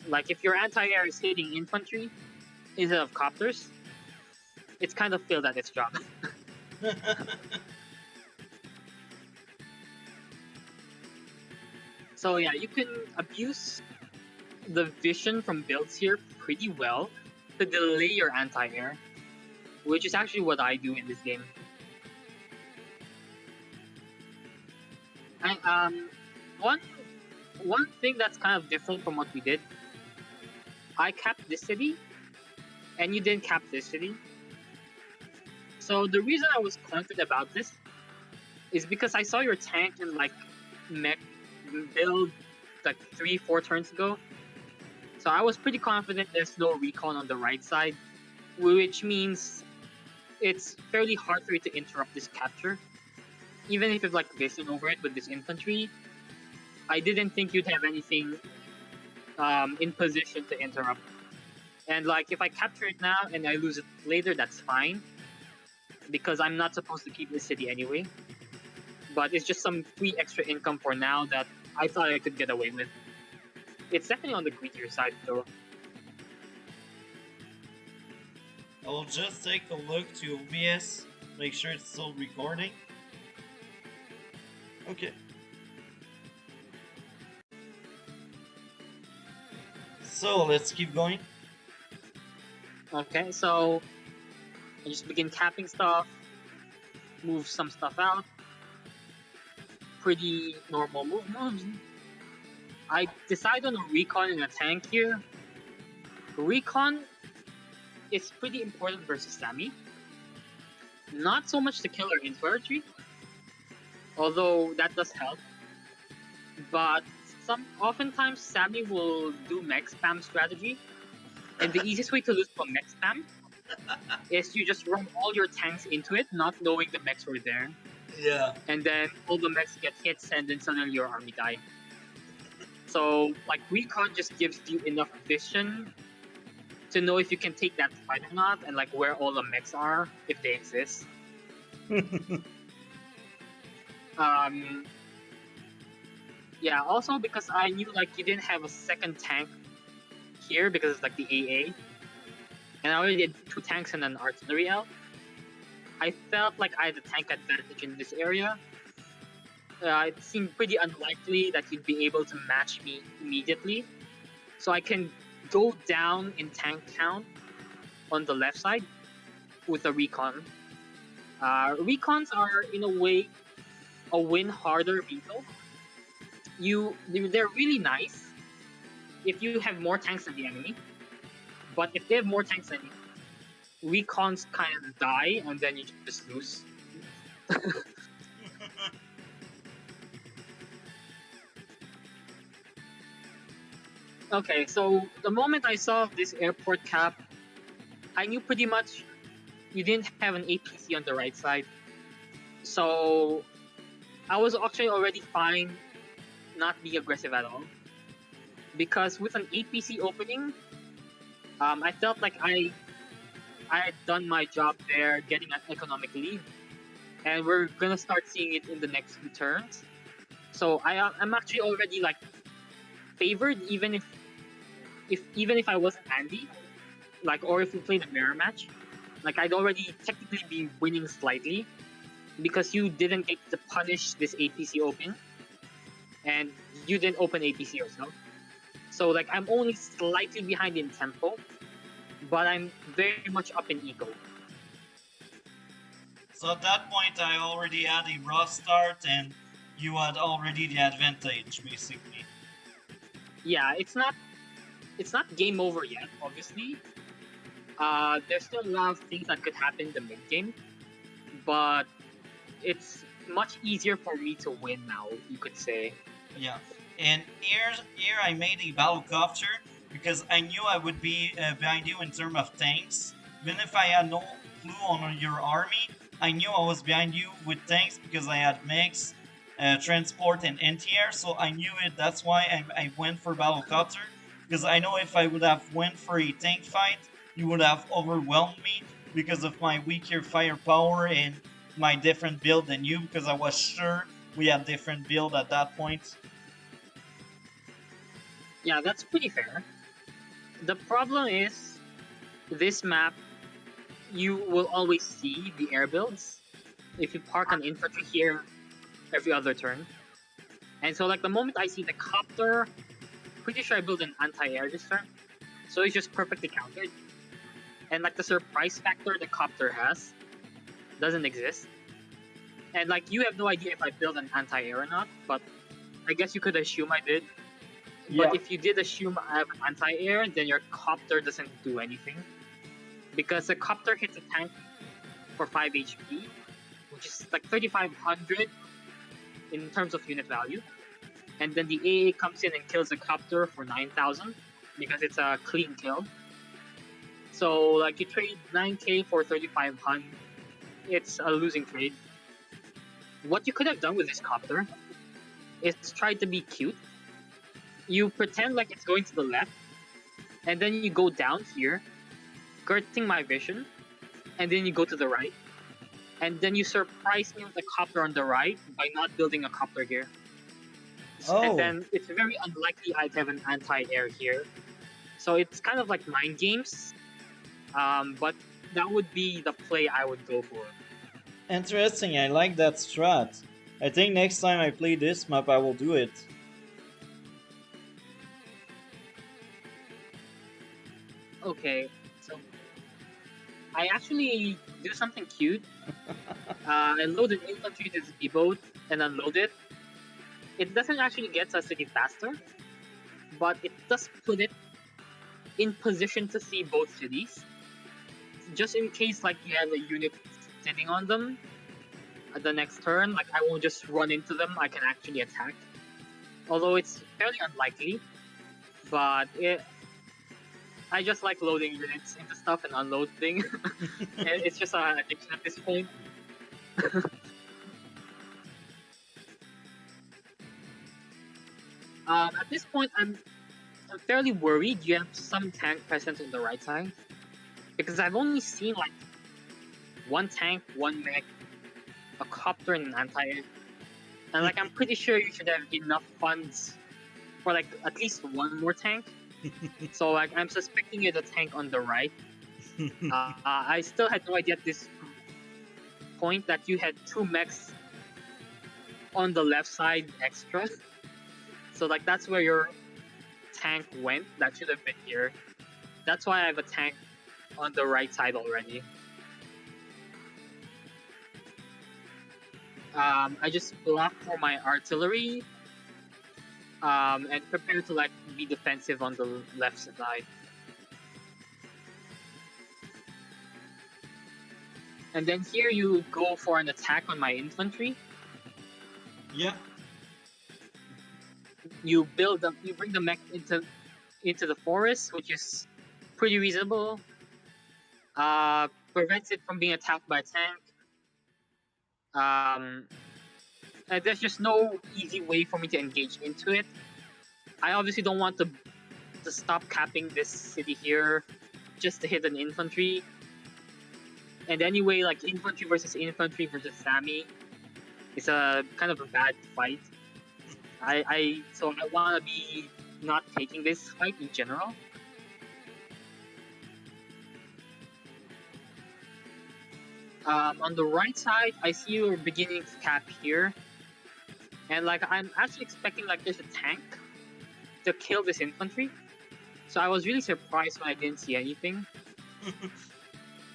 Like if your anti-air is hitting infantry instead of copters, it's kind of failed at its job. So yeah, you can abuse the vision from builds here pretty well to delay your anti-air, which is actually what I do in this game. And one one thing that's kind of different from what we did, I capped this city and you didn't cap this city. So the reason I was confident about this is because I saw your tank and like mech build like 3-4 turns ago. So I was pretty confident there's no recon on the right side, which means it's fairly hard for you to interrupt this capture. Even if you've like vision over it with this infantry, I didn't think you'd have anything in position to interrupt. And like if I capture it now and I lose it later, that's fine because I'm not supposed to keep the city anyway. But it's just some free extra income for now that I thought I could get away with. It's definitely on the greedier side though. I'll just take a look to OBS, make sure it's still recording. Okay. So let's keep going. Okay, so I just begin capping stuff, move some stuff out. Pretty normal moves. I decide on a recon and a tank here. Recon is pretty important versus Sami. Not so much the killer infantry, although that does help. But oftentimes Sami will do mech spam strategy, and the easiest way to lose from mech spam is you just run all your tanks into it, not knowing the mechs were there, Yeah. and then all the mechs get hits, and then suddenly your army die. So like recon just gives you enough vision to know if you can take that fight or not, and like where all the mechs are if they exist. Um, yeah. Also because I knew like you didn't have a second tank here because it's like the AA, and I already did 2 tanks and an artillery L. I felt like I had a tank advantage in this area. It seemed pretty unlikely that you'd be able to match me immediately, so I can go down in tank count on the left side with a recon. Recons are in a way a win harder vehicle. They're really nice if you have more tanks than the enemy, but if they have more tanks than you, recons kind of die and then you just lose. Okay, so the moment I saw this airport cap, I knew pretty much you didn't have an APC on the right side. So I was actually already fine not being aggressive at all. Because with an APC opening, I felt like I had done my job there, getting an economic lead, and we're gonna start seeing it in the next few turns. So I'm actually already like favored, even if I wasn't Andy, like, or if we played a mirror match, like I'd already technically be winning slightly because you didn't get to punish this APC open, and you didn't open APC yourself. So like I'm only slightly behind in tempo, but I'm very much up in ego. So at that point, I already had a rough start, and you had already the advantage, basically. Yeah, it's not game over yet, obviously. There's still a lot of things that could happen in the mid game, but it's much easier for me to win now, you could say. Yeah. And here I made a battlecopter because I knew I would be behind you in terms of tanks. Even if I had no clue on your army, I knew I was behind you with tanks because I had mechs, transport, and anti-air. So I knew it. That's why I went for battlecopter because I know if I would have went for a tank fight, you would have overwhelmed me because of my weaker firepower and my different build than you. Because I was sure we had different build at that point. Yeah, that's pretty fair. The problem is, this map, you will always see the air builds if you park an infantry here every other turn. And so, like, the moment I see the copter, pretty sure I build an anti-air this turn. So it's just perfectly countered. And, like, the surprise factor the copter has doesn't exist. And, like, you have no idea if I build an anti-air or not, but I guess you could assume I did. Yeah. But if you did assume I have an anti-air, then your copter doesn't do anything. Because the copter hits a tank for 5 HP, which is like 3,500 in terms of unit value. And then the AA comes in and kills the copter for 9,000 because it's a clean kill. So like you trade 9k for 3,500, it's a losing trade. What you could have done with this copter is try to be cute. You pretend like it's going to the left, and then you go down here, skirting my vision, and then you go to the right. And then you surprise me with a copter on the right by not building a copter here. And Oh, then it's very unlikely I'd have an anti-air here. So it's kind of like mind games, but that would be the play I would go for. interesting. I like that strat. I think next time I play this map, I will do it. Okay, so I actually do something cute. I load an infantry to the boat and unload it. It doesn't actually get to a city faster, but it does put it in position to see both cities, just in case like you have a unit sitting on them at the next turn. Like I won't just run into them. I can actually attack, although it's fairly unlikely. But I just like loading units into stuff and unloading. It's just an addiction at this point. At this point, I'm fairly worried you have some tank presence on the right side, because I've only seen like one tank, one mech, a copter, and an anti-air, and like I'm pretty sure you should have enough funds for like at least one more tank. So like I'm suspecting you're the tank on the right. I still had no idea at this point that you had two mechs on the left side extra. So like that's where your tank went. That should have been here. That's why I have a tank on the right side already. I just block for my artillery, and prepare to like be defensive on the left side. And then here you go for an attack on my infantry. Yeah. You bring the mech into the forest, which is pretty reasonable. Prevents it from being attacked by a tank. And there's just no easy way for me to engage into it. I obviously don't want to stop capping this city here just to hit an infantry. And anyway, like infantry versus Sami, it's a kind of a bad fight. So I want to be not taking this fight in general. On the right side, I see you're beginning to cap here, and like I'm actually expecting like there's a tank to kill this infantry. So I was really surprised when I didn't see anything.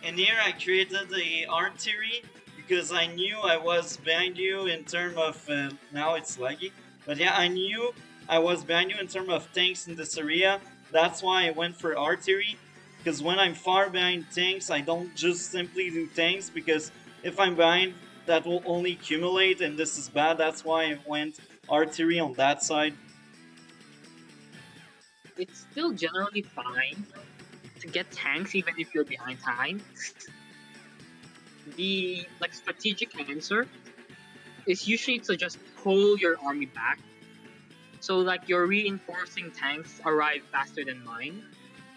And here I created the artillery because I knew I was behind you in terms of now it's laggy, but yeah, I knew I was behind you in terms of tanks in this area. That's why I went for artillery. Because when I'm far behind tanks, I don't just simply do tanks because if I'm behind, that will only accumulate, and this is bad. That's why I went artillery on that side. It's still generally fine to get tanks even if you're behind time. The like strategic answer is usually to just pull your army back. So like your reinforcing tanks arrive faster than mine.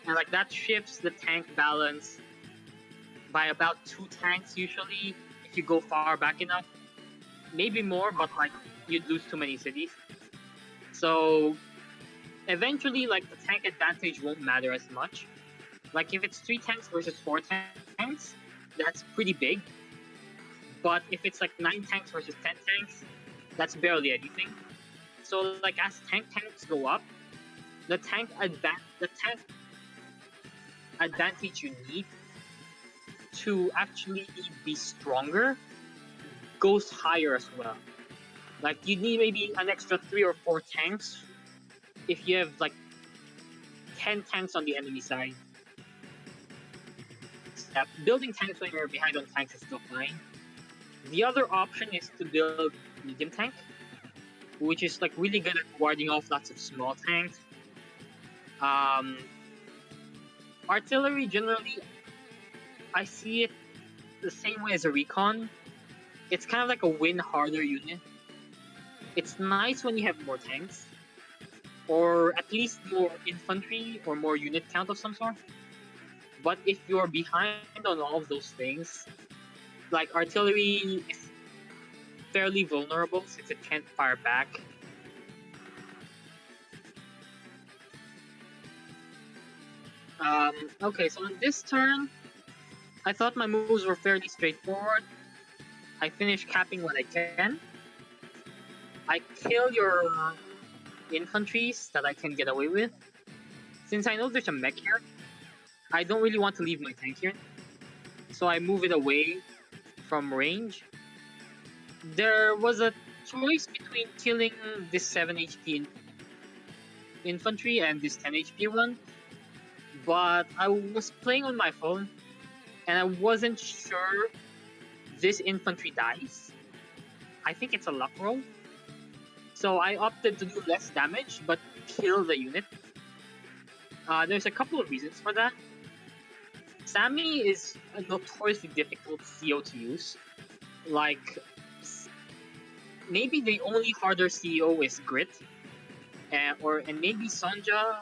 And like that shifts the tank balance by about 2 tanks usually if you go far back enough. Maybe more, but like you'd lose too many cities. So eventually like the tank advantage won't matter as much. Like if it's 3 tanks versus 4 tanks, that's pretty big. But if it's like 9 tanks versus 10 tanks, that's barely anything. So like as tanks go up, the tank advantage you need to actually be stronger goes higher as well. Like you need maybe an extra 3 or 4 tanks if you have like 10 tanks on the enemy side. Yeah, building tanks when you're behind on tanks is still fine. The other option is to build medium tank, which is like really good at warding off lots of small tanks. Artillery generally, I see it the same way as a recon. It's kind of like a win harder unit. It's nice when you have more tanks, or at least more infantry or more unit count of some sort. But if you're behind on all of those things, like artillery is fairly vulnerable since it can't fire back. Okay, so on this turn, I thought my moves were fairly straightforward. I finish capping what I can. I kill your infantries that I can get away with. Since I know there's a mech here, I don't really want to leave my tank here. So I move it away from range. There was a choice between killing this 7 HP infantry and this 10 HP one, but I was playing on my phone and I wasn't sure this infantry dies. I think it's a luck roll. So I opted to do less damage but kill the unit. There's a couple of reasons for that. Sami is a notoriously difficult CO to use. Like, maybe the only harder CO is Grit, and maybe Sonja,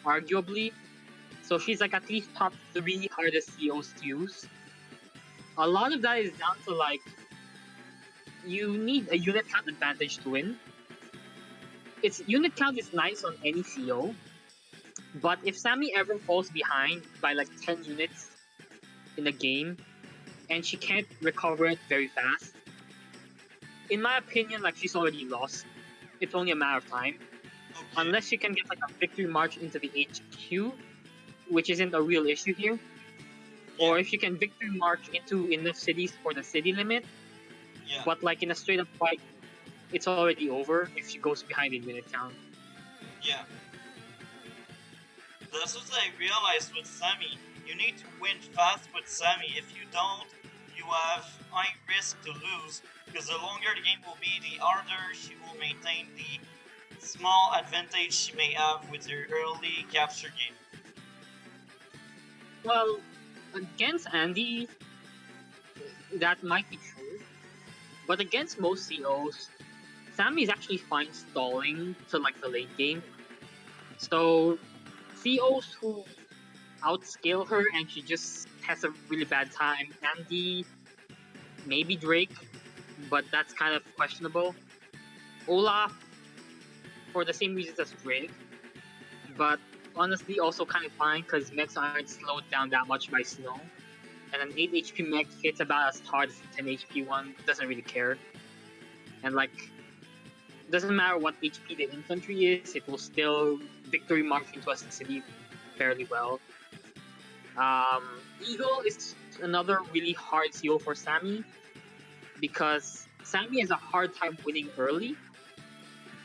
arguably. So she's like at least top 3 hardest COs to use. A lot of that is down to like you need a unit count advantage to win. Its unit count is nice on any CO, but if Sami ever falls behind by like 10 units in a game and she can't recover it very fast, in my opinion, like she's already lost. It's only a matter of time. Okay. Unless she can get like a victory march into the HQ, which isn't a real issue here. Or if she can victory march into enough cities for the city limit, Yeah. but like in a straight up fight, it's already over if she goes behind in unit count. Yeah. That's what I realized with Sami. You need to win fast with Sami. If you don't, you have high risk to lose, because the longer the game will be, the harder she will maintain the small advantage she may have with her early capture game. Well, against Andy, that might be true. But against most COs, Sami is actually fine stalling to like the late game. So COs who outscale her and she just has a really bad time, Andy, maybe Drake, but that's kind of questionable. Olaf, for the same reasons as Drake, but honestly also kind of fine because mechs aren't slowed down that much by snow. And an 8 HP mech hits about as hard as a 10 HP one, doesn't really care. And like, doesn't matter what HP the infantry is, it will still victory march into a city fairly well. Eagle is another really hard CO for Sami because Sami has a hard time winning early.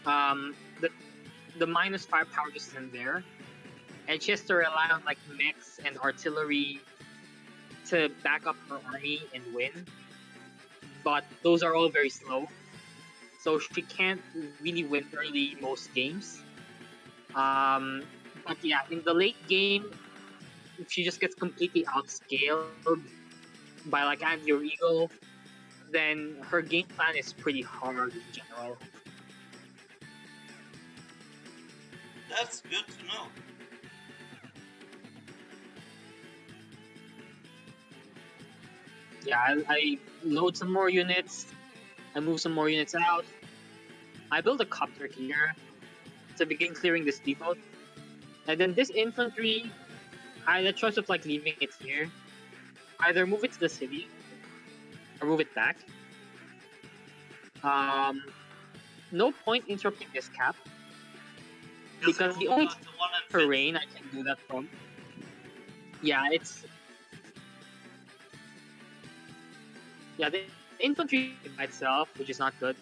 The minus firepower just isn't there, and she has to rely on like mechs and artillery to back up her army and win. But those are all very slow, so she can't really win early most games. But yeah, in the late game, if she just gets completely outscaled by like Andy or Eagle, then her game plan is pretty hard in general. That's good to know. Yeah, I load some more units, I move some more units out. I build a copter here to begin clearing this depot. And then this infantry, I had a choice of like leaving it here. Either move it to the city or move it back. No point interrupting this cap because the only terrain I can do that from. Yeah, the infantry by itself, which is not good.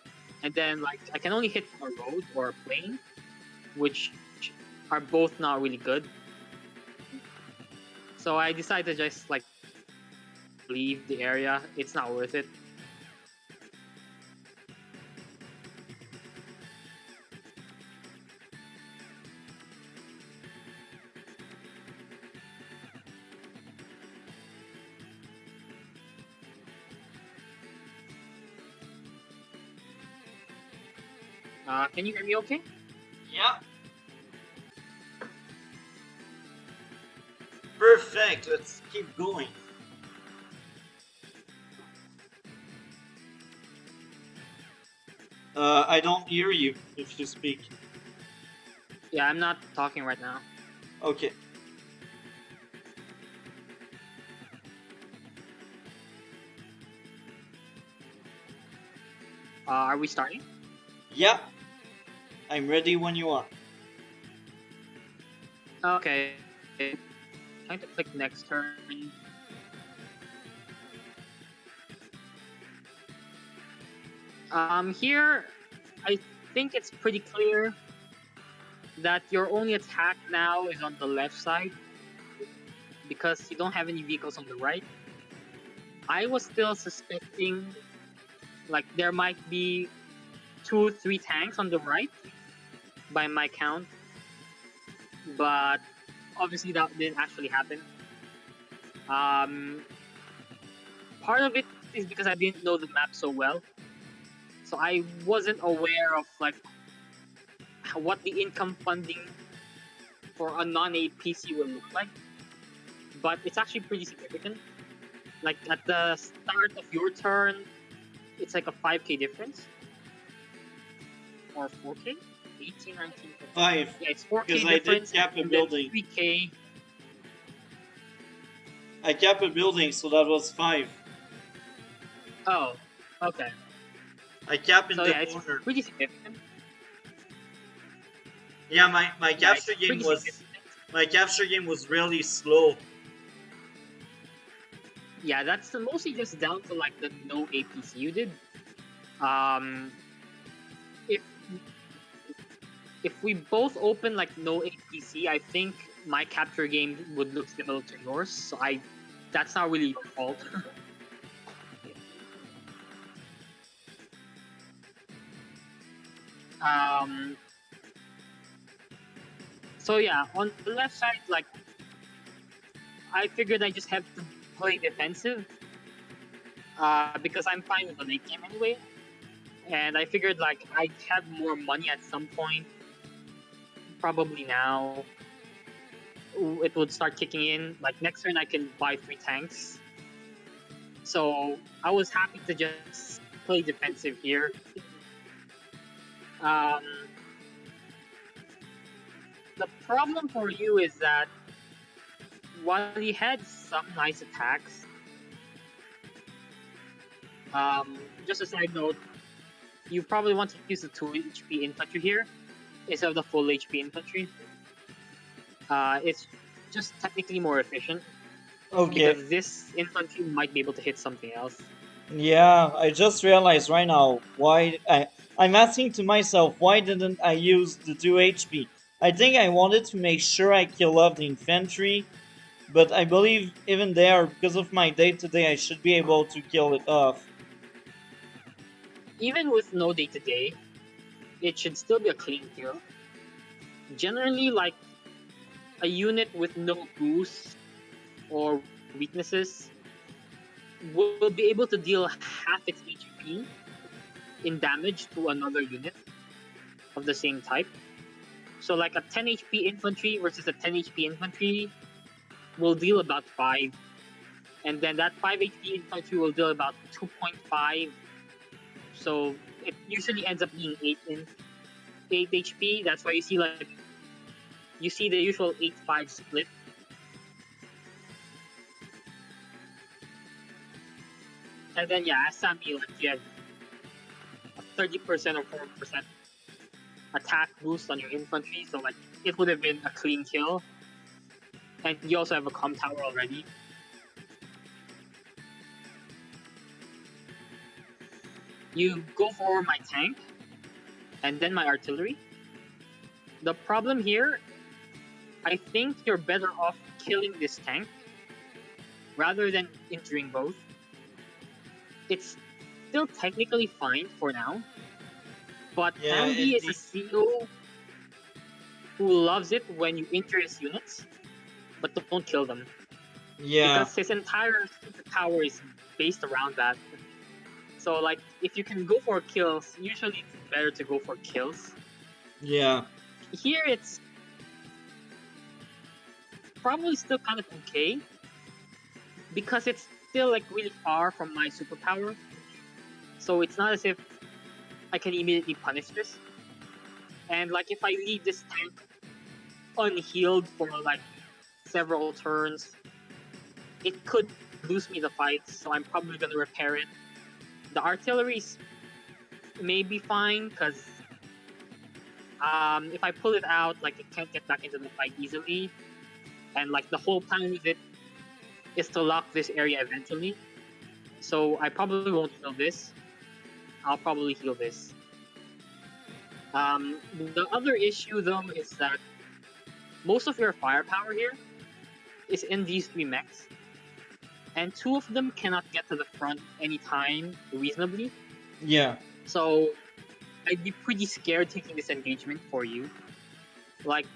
And then like I can only hit a road or a plane, which are both not really good. So I decided to just like leave the area. It's not worth it. Can you hear me okay? Yeah. Perfect. Let's keep going. I don't hear you if you speak. Yeah, I'm not talking right now. Okay. Are we starting? Yeah. I'm ready when you are. Okay. Trying to click next turn. Here, I think it's pretty clear. that your only attack now is on the left side because you don't have any vehicles on the right. I was still suspecting like there might be 2, 3 tanks on the right by my count, but obviously that didn't actually happen. Um, Part of it is because I didn't know the map so well, so I wasn't aware of like what the income funding for a non-APC will look like. But it's actually pretty significant. Like at the start of your turn, it's like a 5k difference or 4k, 18, 19. 5. Yeah, it's 4k Because I did difference cap a and then building. 3k. I cap a building, so that was 5. Oh, okay. I cap in So the yeah, it's corner. pretty significant. Yeah, my Yeah, it's capture game pretty was significant. really slow. Yeah, that's mostly just down to like the no APC you did. Um, if if we both open like no APC, I think my capture game would look similar to yours. So that's not really your fault. um, so yeah, on the left side, like I figured I just have to play defensive, because I'm fine with the late game anyway. And I figured like I'd have more money at some point, probably now. It would start kicking in. Like next turn, I can buy 3 tanks. So I was happy to just play defensive here. Um, the problem for you is that while he had some nice attacks, just a side note, you probably want to use the 2 HP infantry here instead of the full HP infantry. It's just technically more efficient Okay. because this infantry might be able to hit something else. Yeah, I just realized right now I'm asking to myself why didn't I use the 2 HP? I think I wanted to make sure I kill off the infantry, but I believe even there, because of my day to day, I should be able to kill it off. Even with no day to day, it should still be a clean kill. Generally, like a unit with no boosts or weaknesses will be able to deal half its HP in damage to another unit of the same type. So, like a 10 HP infantry versus a 10 HP infantry will deal about 5, and then that 5 HP infantry will deal about 2.5. So it usually ends up being 8 HP. That's why you see the usual 8-5 split. And then yeah, as Sami, like you have a 30% or 4% attack boost on your infantry, so like it would have been a clean kill. And you also have a com tower already. You go for my tank and then my artillery. The problem here, I think you're better off killing this tank rather than injuring both. It's still technically fine for now, but Yeah, Kanbei it is a CEO who loves it when you injure his units, but don't kill them. yeah, Because his entire superpower is based around that. So, like, if you can go for kills, usually it's better to go for kills. yeah, Here, it's probably still kind of okay because it's still like really far from my superpower. So it's not as if I can immediately punish this. And like if I leave this tank unhealed for like several turns, it could lose me the fight. So I'm probably gonna repair it. The artillery's maybe fine because if I pull it out, like it can't get back into the fight easily, and like the whole plan with it is to lock this area eventually. So I probably won't heal this. I'll probably heal this. The other issue though is that most of your firepower here is in these three mechs, and two of them cannot get to the front anytime reasonably. Yeah. So I'd be pretty scared taking this engagement for you. Like,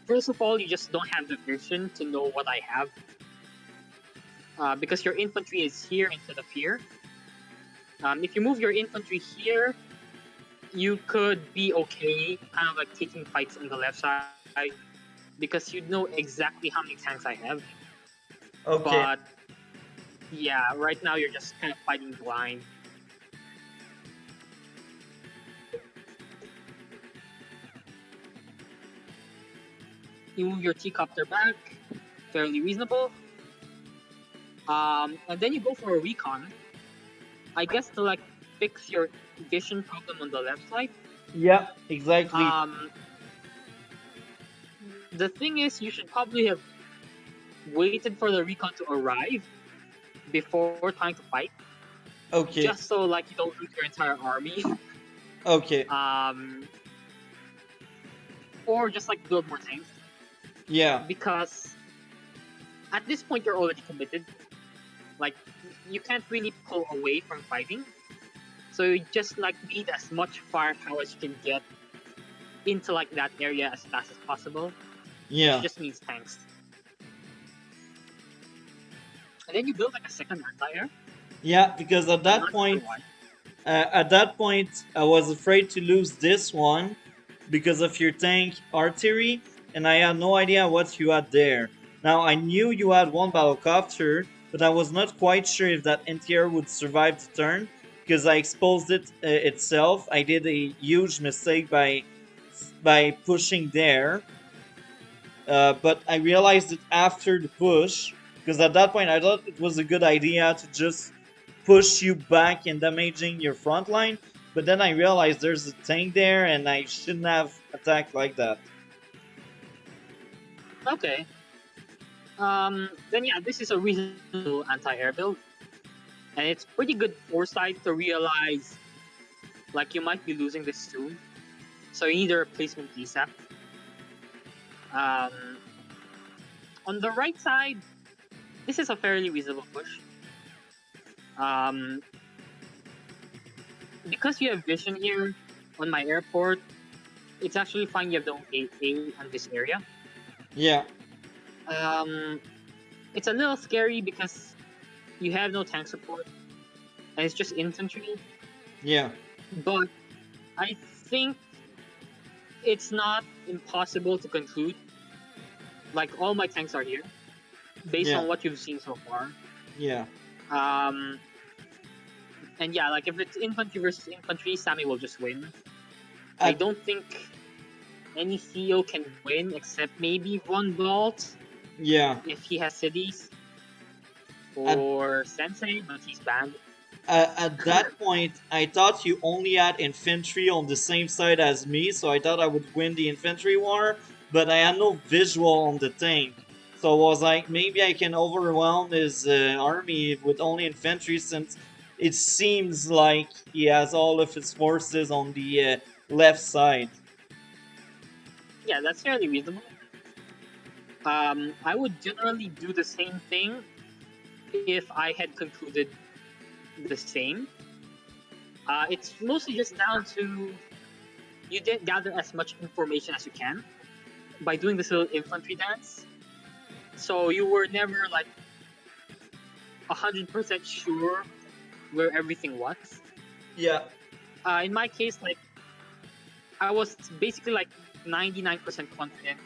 first of all, you just don't have the vision to know what I have, because your infantry is here instead of here. If you move your infantry here, you could be okay, kind of like taking fights on the left side, because you'd know exactly how many tanks I have. Okay. But yeah, right now you're just kind of fighting blind. You move your T-copter back, fairly reasonable. And then you go for a recon. I guess to like fix your vision problem on the left side. Yeah, exactly. Um, the thing is, you should probably have waited for the recon to arrive before trying to fight, Okay. just so like you don't lose your entire army. Okay. um, or just like build more tanks, Yeah. because at this point you're already committed. Like you can't really pull away from fighting, so you just like need as much firepower as you can get into like that area as fast as possible, which Yeah. just means tanks. And then you build like a second anti-air. Yeah, because I'm not sure why. at that point, I was afraid to lose this one because of your tank artillery, and I had no idea what you had there. Now, I knew you had one battlecopter, but I was not quite sure if that anti-air would survive the turn because I exposed it itself. I did a huge mistake by pushing there, but I realized it after the push because at that point I thought it was a good idea to just push you back and damaging your front line. But then I realized there's a tank there and I shouldn't have attacked like that. Okay. Then yeah, this is a reasonable anti-air build, and it's pretty good foresight to realize like you might be losing this soon, so you need a replacement DSAP. Um, on the right side, this is a fairly reasonable push. Um, because you have vision here on my airport, it's actually fine. You have the A on this area. Yeah, Um, it's a little scary because you have no tank support and it's just infantry. yeah, But I think it's not impossible to conclude. Like all my tanks are here, based yeah, on what you've seen so far. yeah. Um, and yeah, like if it's infantry versus infantry, Sami will just win. I At, don't think any CEO can win except maybe Von Bolt yeah. if he has cities, At, or Sensei, but he's banned. at that point, I thought you only had infantry on the same side as me, so I thought I would win the infantry war, but I had no visual on the tank. So I was like, maybe I can overwhelm his army with only infantry since it seems like he has all of his forces on the left side. Yeah, that's fairly reasonable. I would generally do the same thing if I had concluded the same. It's mostly just down to you didn't gather as much information as you can by doing this little infantry dance. So you were never like 100% sure where everything was. Yeah, In my case, like I was basically like 99% confident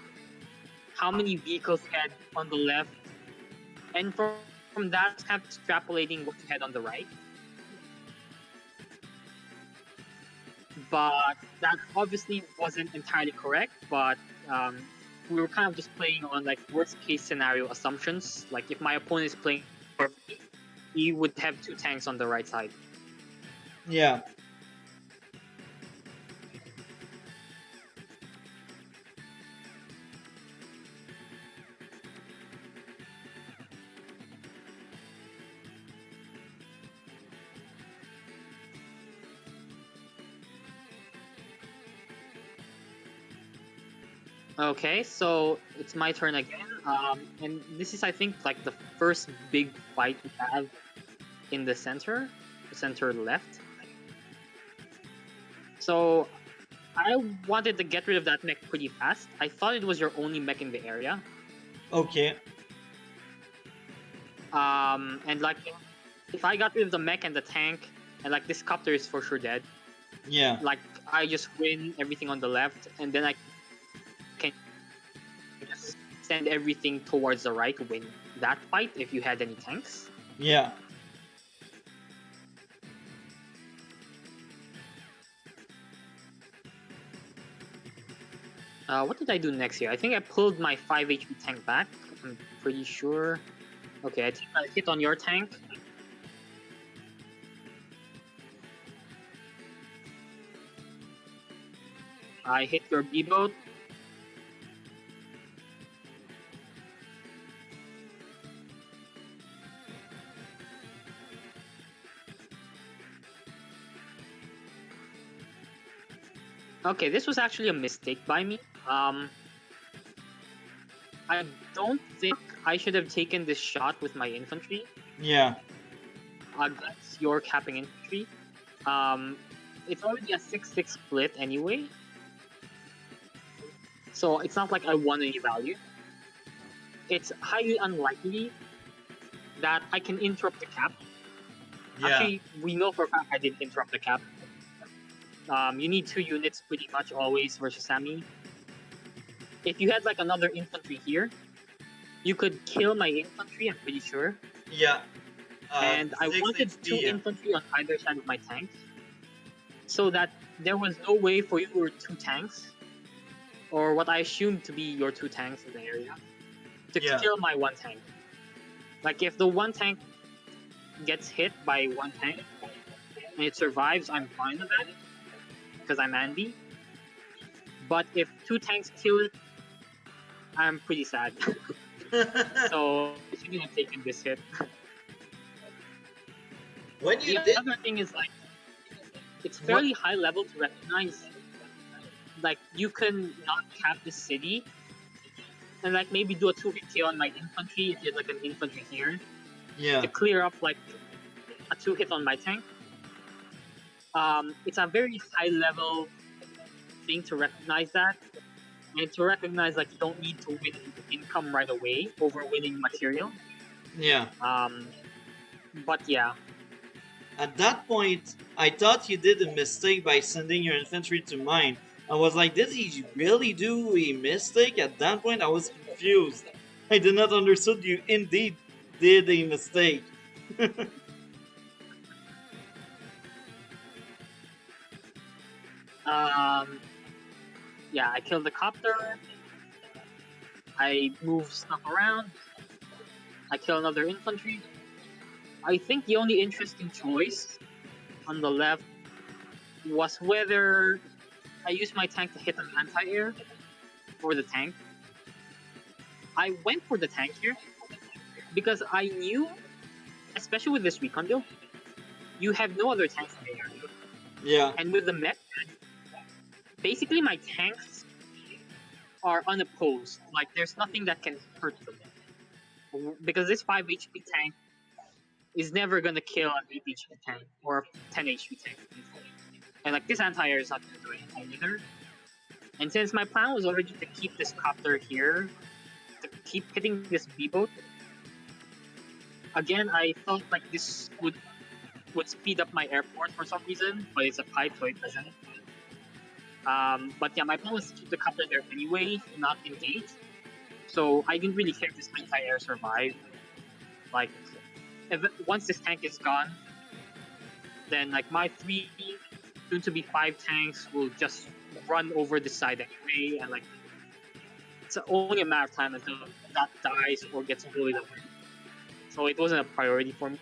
how many vehicles you had on the left, and from that, I was kind of extrapolating what you had on the right. But that obviously wasn't entirely correct. But um, we were kind of just playing on like worst case scenario assumptions. Like if my opponent is playing perfectly, he would have two tanks on the right side. yeah. Okay, so it's my turn again. And this is, I think, like the first big fight we have in the center left. So I wanted to get rid of that mech pretty fast. I thought it was your only mech in the area. Okay. And like, if I got rid of the mech and the tank, and like this copter is for sure dead. Yeah. Like I just win everything on the left, and then I can just send everything towards the right to win that fight if you had any tanks. Yeah. What did I do next here? I think I pulled my 5 HP tank back. I'm pretty sure. Okay, I think I hit on your tank. I hit your B-boat. Okay, this was actually a mistake by me. I don't think I should have taken this shot with my infantry Yeah. against your capping infantry. It's already a 6-6 split anyway, so it's not like I won any value. It's highly unlikely that I can interrupt the cap. Yeah. Actually, we know for a fact I didn't interrupt the cap. You need 2 units pretty much always versus Sami. If you had like another infantry here, you could kill my infantry, I'm pretty sure. Yeah. And I 6 wanted 2 HP. infantry on either side of my tank, so that there was no way for your 2 tanks, or what I assumed to be your 2 tanks in the area, to Yeah. kill my 1 tank. Like if the 1 tank gets hit by 1 tank and it survives, I'm fine with that because I'm Andy. But if 2 tanks kill it, I'm pretty sad. So I shouldn't have taken this hit. When you The did other thing is like it's what? fairly high level to recognize like you can not cap the city and like maybe do a 2-hit KO on my infantry if you had like an infantry here Yeah. to clear up like a 2-hit on my tank. It's a very high level thing to recognize that, and to recognize like you don't need to win income right away over winning material. Yeah. But yeah, At that point, I thought you did a mistake by sending your infantry to mine. I was like, did he really do a mistake? At that point, I was confused. I did not understood you indeed did a mistake. yeah, I killed the copter. I move stuff around. I kill another infantry. I think the only interesting choice on the left was whether I use my tank to hit an anti-air or the tank. I went for the tank here because I knew, especially with this recon build, you have no other tanks in the area. Yeah. And with the mech, basically my tanks are unopposed. Like there's nothing that can hurt them. Because this 5 HP tank is never gonna kill an 8 HP tank or a 10 HP tank. And like this anti-air is not gonna do anything either. And since my plan was already to keep this copter here, to keep hitting this B-boat, again I felt like this would speed up my airport for some reason, but it's a pipe so it doesn't. But yeah, my plan was to keep the copter there anyway, not engage. So I didn't really care if this anti-air survived. Like, once this tank is gone, then like my 3 soon to be 5 tanks will just run over the side anyway, and like it's only a matter of time until that dies or gets bullied away. So it wasn't a priority for me.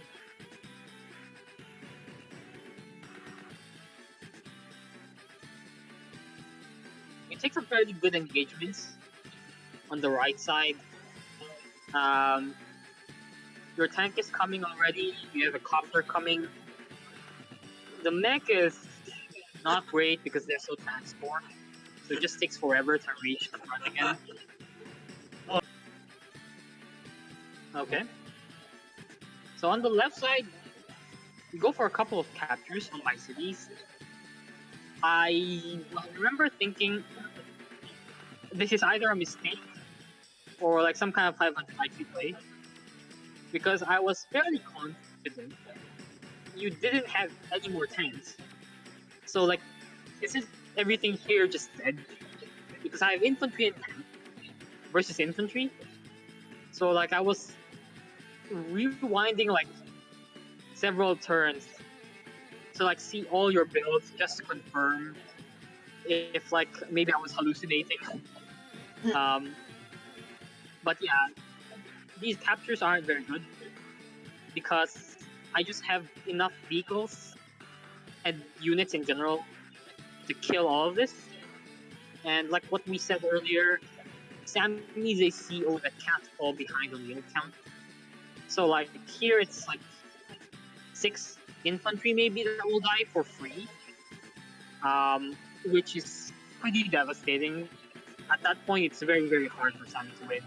We take some fairly good engagements on the right side. Um, your tank is coming already. You have a copter coming. The mech is not great because they're so transport. so it just takes forever to reach the front again. Okay. So on the left side, you go for a couple of captures on my cities. I remember thinking this is either a mistake or like some kind of 500 IQ play, because I was fairly confident you didn't have any more tanks. So like, isn't everything here just dead? Because I have infantry and tank versus infantry. So like I was rewinding like several turns to like see all your builds just to confirm if like maybe I was hallucinating. um, but yeah, these captures aren't very good because I just have enough vehicles and units in general to kill all of this. And like what we said earlier, Sami is a CO that can't fall behind on yield count. So like here it's like 6 infantry maybe that will die for free, which is pretty devastating. At that point, it's very very hard for Sami to win.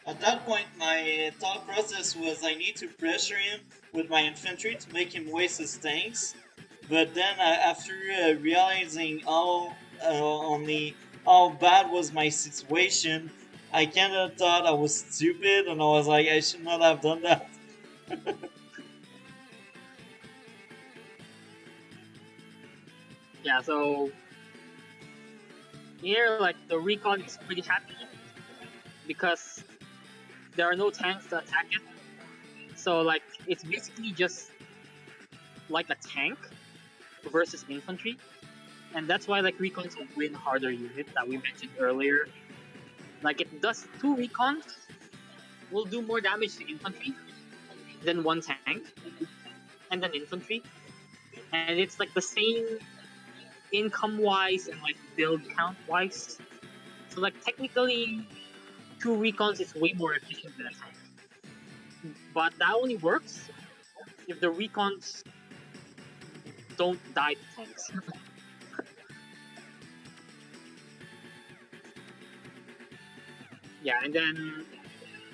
At that point, my thought process was I need to pressure him with my infantry to make him waste his tanks. But then, after realizing how bad was my situation, I kind of thought I was stupid, and I was like, I should not have done that. Yeah, so here like the recon is pretty happy because there are no tanks to attack it. So like it's basically just like a tank versus infantry, and that's why like recon's a win harder unit that we mentioned earlier. Like it does 2 recons, will do more damage to infantry than 1 tank, and then infantry, and it's like the same income wise and like build count wise. So like technically, 2 recons is way more efficient than a tank, but that only works if the recons don't die to tanks. Yeah, and then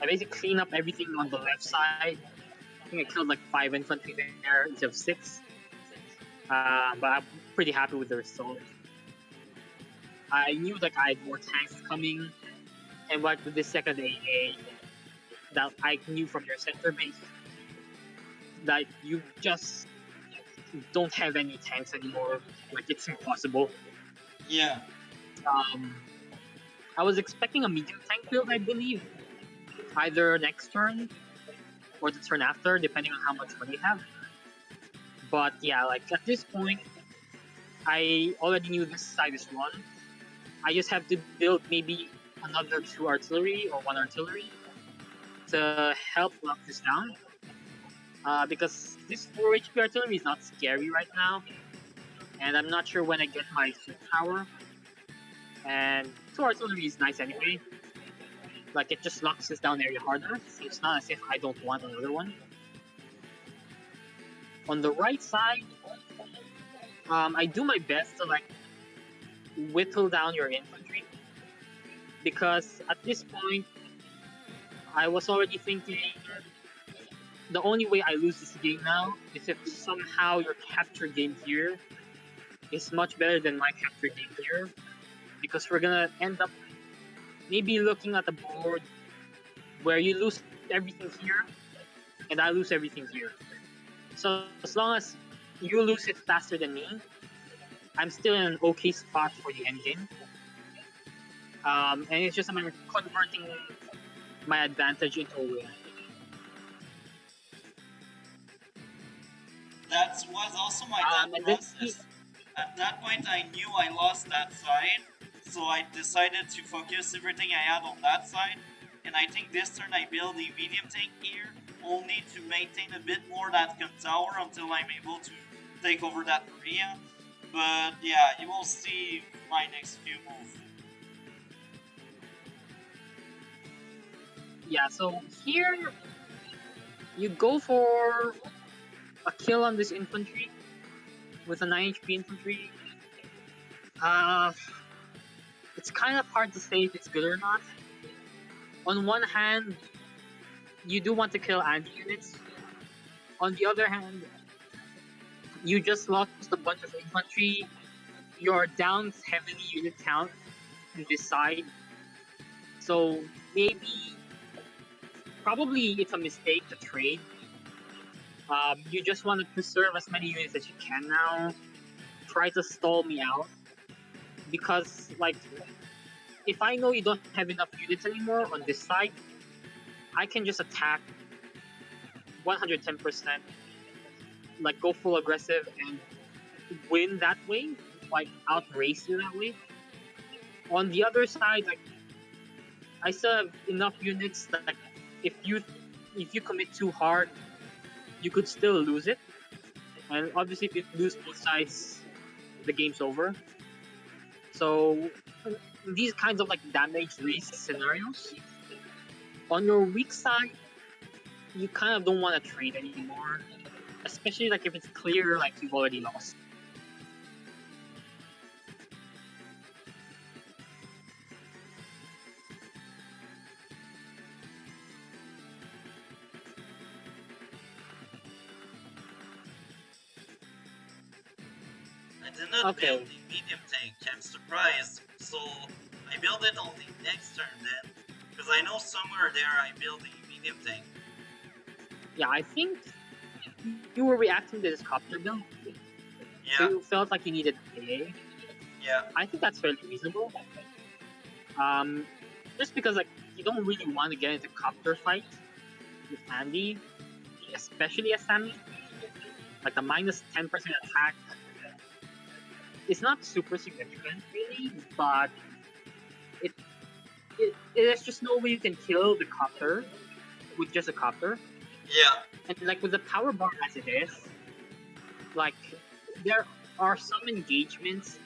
I basically clean up everything on the left side. I think I killed like 5 infantry there instead of 6. But I'm pretty happy with the result. I knew like I had more tanks coming, and like with the second AA, that I knew from your center base that you just don't have any tanks anymore. Like it's impossible. Yeah. Um, I was expecting a medium tank build, I believe, either next turn or the turn after, depending on how much money you have. But yeah, like at this point, I already knew this side is won. I just have to build maybe another 2 artillery or 1 artillery to help lock this down. Because this 4 HP artillery is not scary right now, and I'm not sure when I get my super power. And 2 artillery is nice anyway. Like it just locks this down area harder, so it's not as if I don't want another one. On the right side, I do my best to like whittle down your infantry, because at this point I was already thinking the only way I lose this game now is if somehow your capture game here is much better than my capture game here, because we're gonna end up maybe looking at the board where you lose everything here and I lose everything here. So as long as you lose it faster than me, I'm still in an okay spot for the end game. And it's just a matter of converting my advantage into a win. That was also my thought And then process. At that point, I knew I lost that side, so I decided to focus everything I had on that side. And I think this turn I build a medium tank here, only to maintain a bit more that gun tower until I'm able to take over that area. But yeah, you will see my next few moves. yeah, so here you go for a kill on this infantry with a 9 HP infantry. Uh, it's kind of hard to say if it's good or not. On one hand, you do want to kill anti units. On the other hand, you just lost a bunch of infantry. You're down heavily unit count on this side. So maybe, probably it's a mistake to trade. You just want to preserve as many units as you can now. Try to stall me out. Because, like, if I know you don't have enough units anymore on this side, I can just attack 110%, like go full aggressive and win that way, like outrace you that way. On the other side, like I still have enough units that like, if you if you commit too hard, you could still lose it. And obviously, if you lose both sides, the game's over. So these kinds of like damage race scenarios, on your weak side, you kind of don't want to trade anymore, especially like if it's clear like you've already lost. I did not build Okay, the medium tank, I'm surprised. So I build it on the next turn then. Because I know somewhere there I build the medium tank. yeah, I think you were reacting to this copter build, so Yeah, you felt like you needed AA. yeah, I think that's fairly reasonable. Um, just because like you don't really want to get into copter fight with Andy, especially as Sami. Like the minus 10% attack is not super significant really, but it, there's just no way you can kill the copter with just a copter. yeah, And like with the power bar as it is, like there are some engagements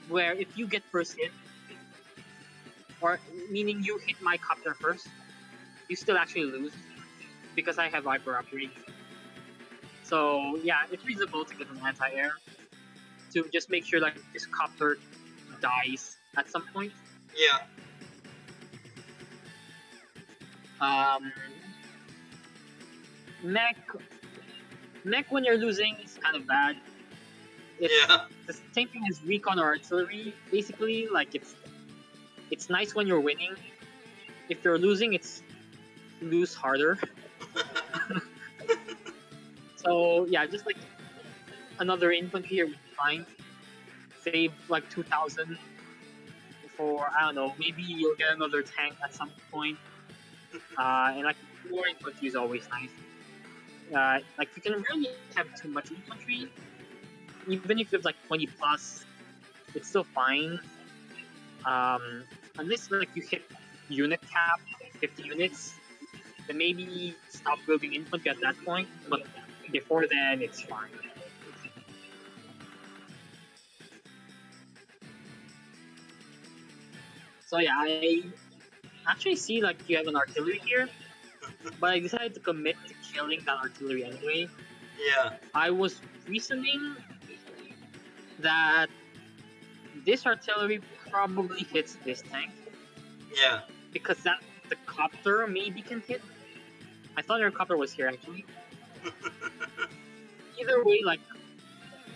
where if you get first hit, or meaning you hit my copter first, you still actually lose because I have Viper upgrade. So yeah, it's reasonable to get an anti-air to just make sure like this copter dies at some point. yeah, Um, mech mech when you're losing is kind of bad. It's yeah. the same thing as recon or artillery. Basically, like it's nice when you're winning. If you're losing, it's lose harder. So yeah, just like another infantry here would be fine. Save like 2,000 for I don't know. Maybe you'll get another tank at some point. And like more infantry is always nice. Like you can really have too much infantry. Even if you have like 20 plus, it's still fine. Um, unless like you hit unit cap, 50 units, then maybe stop building infantry at that point. But before then, it's fine. So yeah, I actually see like you have an artillery here, but I decided to commit to killing that artillery anyway. Yeah, I was reasoning that this artillery probably hits this tank yeah. because that the copter maybe can hit. I thought your copter was here actually. Either way, like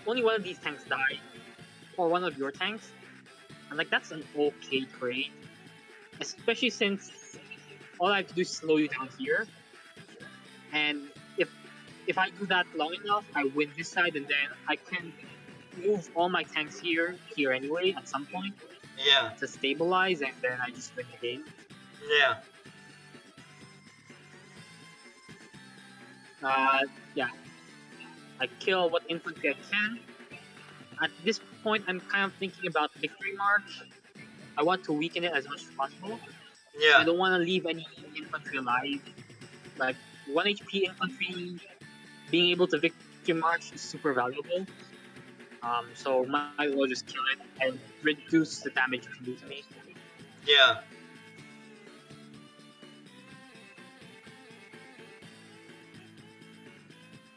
only one of these tanks died, or one of your tanks, and like that's an okay trade, especially since all I have to do is slow you down here, and if I do that long enough, I win this side, and then I can move all my tanks here anyway at some point Yeah, to stabilize, and then I just win the game. yeah, Yeah, I kill what infantry I can. At this point, I'm kind of thinking about victory march. I want to weaken it as much as possible. I yeah, don't want to leave any infantry alive. Like 1 HP infantry being able to victory march is super valuable. So might as well just kill it and reduce the damage you can do to me. yeah,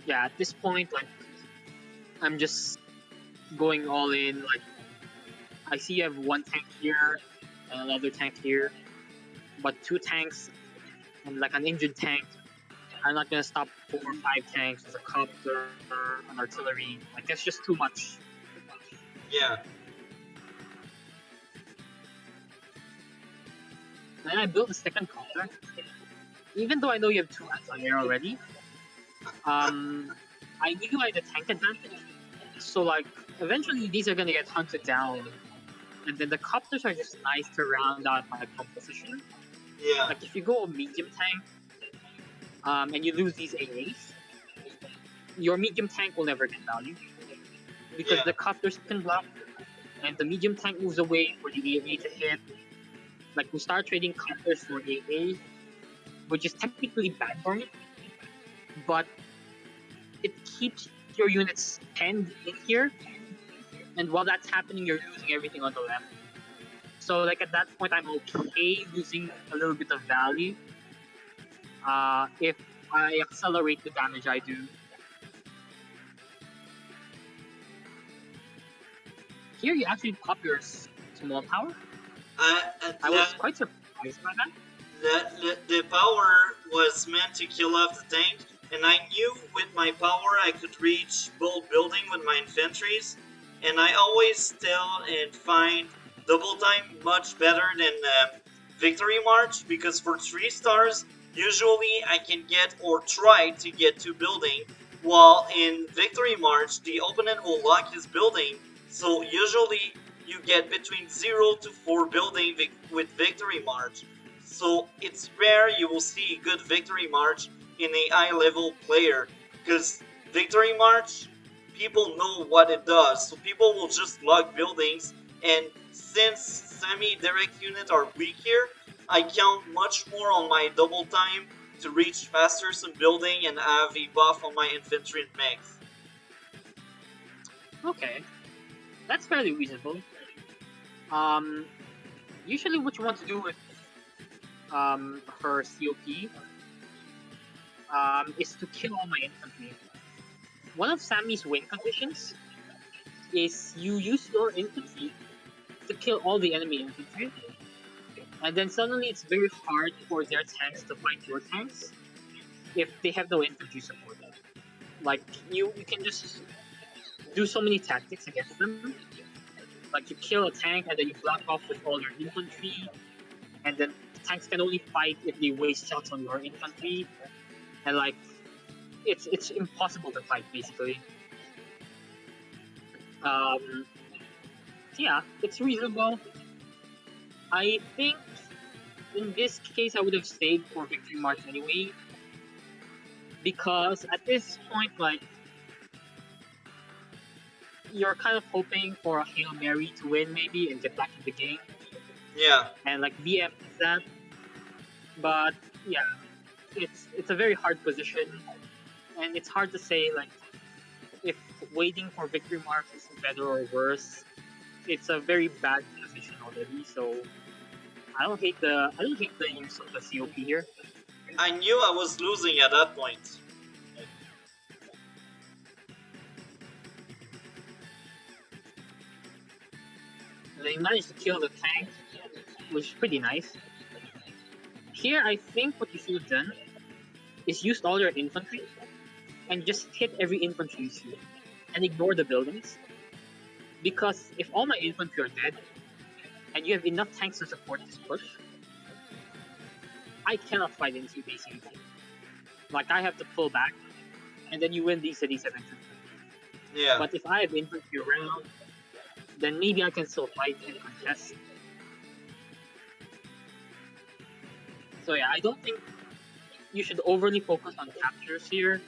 Yeah, at this point, like I'm just going all in. Like I see you have one tank here and another tank here, but two tanks and like an engine tank are not gonna stop 4 or 5 tanks with a copter, an artillery. Like that's just too much. Yeah. Then I built a second copter, even though I know you have two anti-air already. I knew I had a tank advantage, so like eventually these are gonna get hunted down, and then the copters are just nice to round out my composition. Yeah. Like if you go a medium tank, and you lose these AAs, your medium tank will never get value because Yeah. the copters can block, and the medium tank moves away for the AA to hit. Like we start trading copters for AA, which is technically bad for me, but it keeps your units penned in here, and while that's happening, you're losing everything on the left. So like at that point, I'm okay losing a little bit of value if I accelerate the damage I do. Here, you actually pop your small power. I was That, quite surprised by that. the power was meant to kill off the tank, and I knew with my power I could reach both building with my infantries, and I always tell and find double time much better than victory march because for 3 stars usually I can get or try to get to building, while in victory march the opponent will lock his building, so usually you get between 0 to 4 building with victory march, so it's rare you will see good victory march in a high level player because victory march people know what it does, so people will just log buildings, and since semi direct units are weak here, I count much more on my double time to reach faster some building and have a buff on my infantry and mechs. Okay, that's fairly reasonable. Um, Usually what you want to do with her COP is to kill all my infantry. One of Sammy's win conditions is you use your infantry to kill all the enemy infantry, and then suddenly it's very hard for their tanks to fight your tanks if they have no infantry support. Like you can just do so many tactics against them. Like you kill a tank and then you block off with all your infantry, and then tanks can only fight if they waste shots on your infantry, and like it's impossible to fight basically. Um, yeah, it's reasonable. I think in this case I would have stayed for victory march anyway, because at this point like you're kind of hoping for a Hail Mary to win maybe and get back in the game Yeah. and like BM that. But yeah, it's a very hard position, and it's hard to say like if waiting for victory mark is better or worse. It's a very bad position already, so I don't hate the use of the COP here. I knew I was losing at that point. They managed to kill the tank, which is pretty nice. Here, I think what you should have done is used all your infantry and just hit every infantry you see and ignore the buildings. Because if all my infantry are dead and you have enough tanks to support this push, I cannot fight into basically. Like I have to pull back, and then you win these cities eventually. Yeah. But if I have infantry around, then maybe I can still fight and contest. So yeah, I don't think you should overly focus on captures here.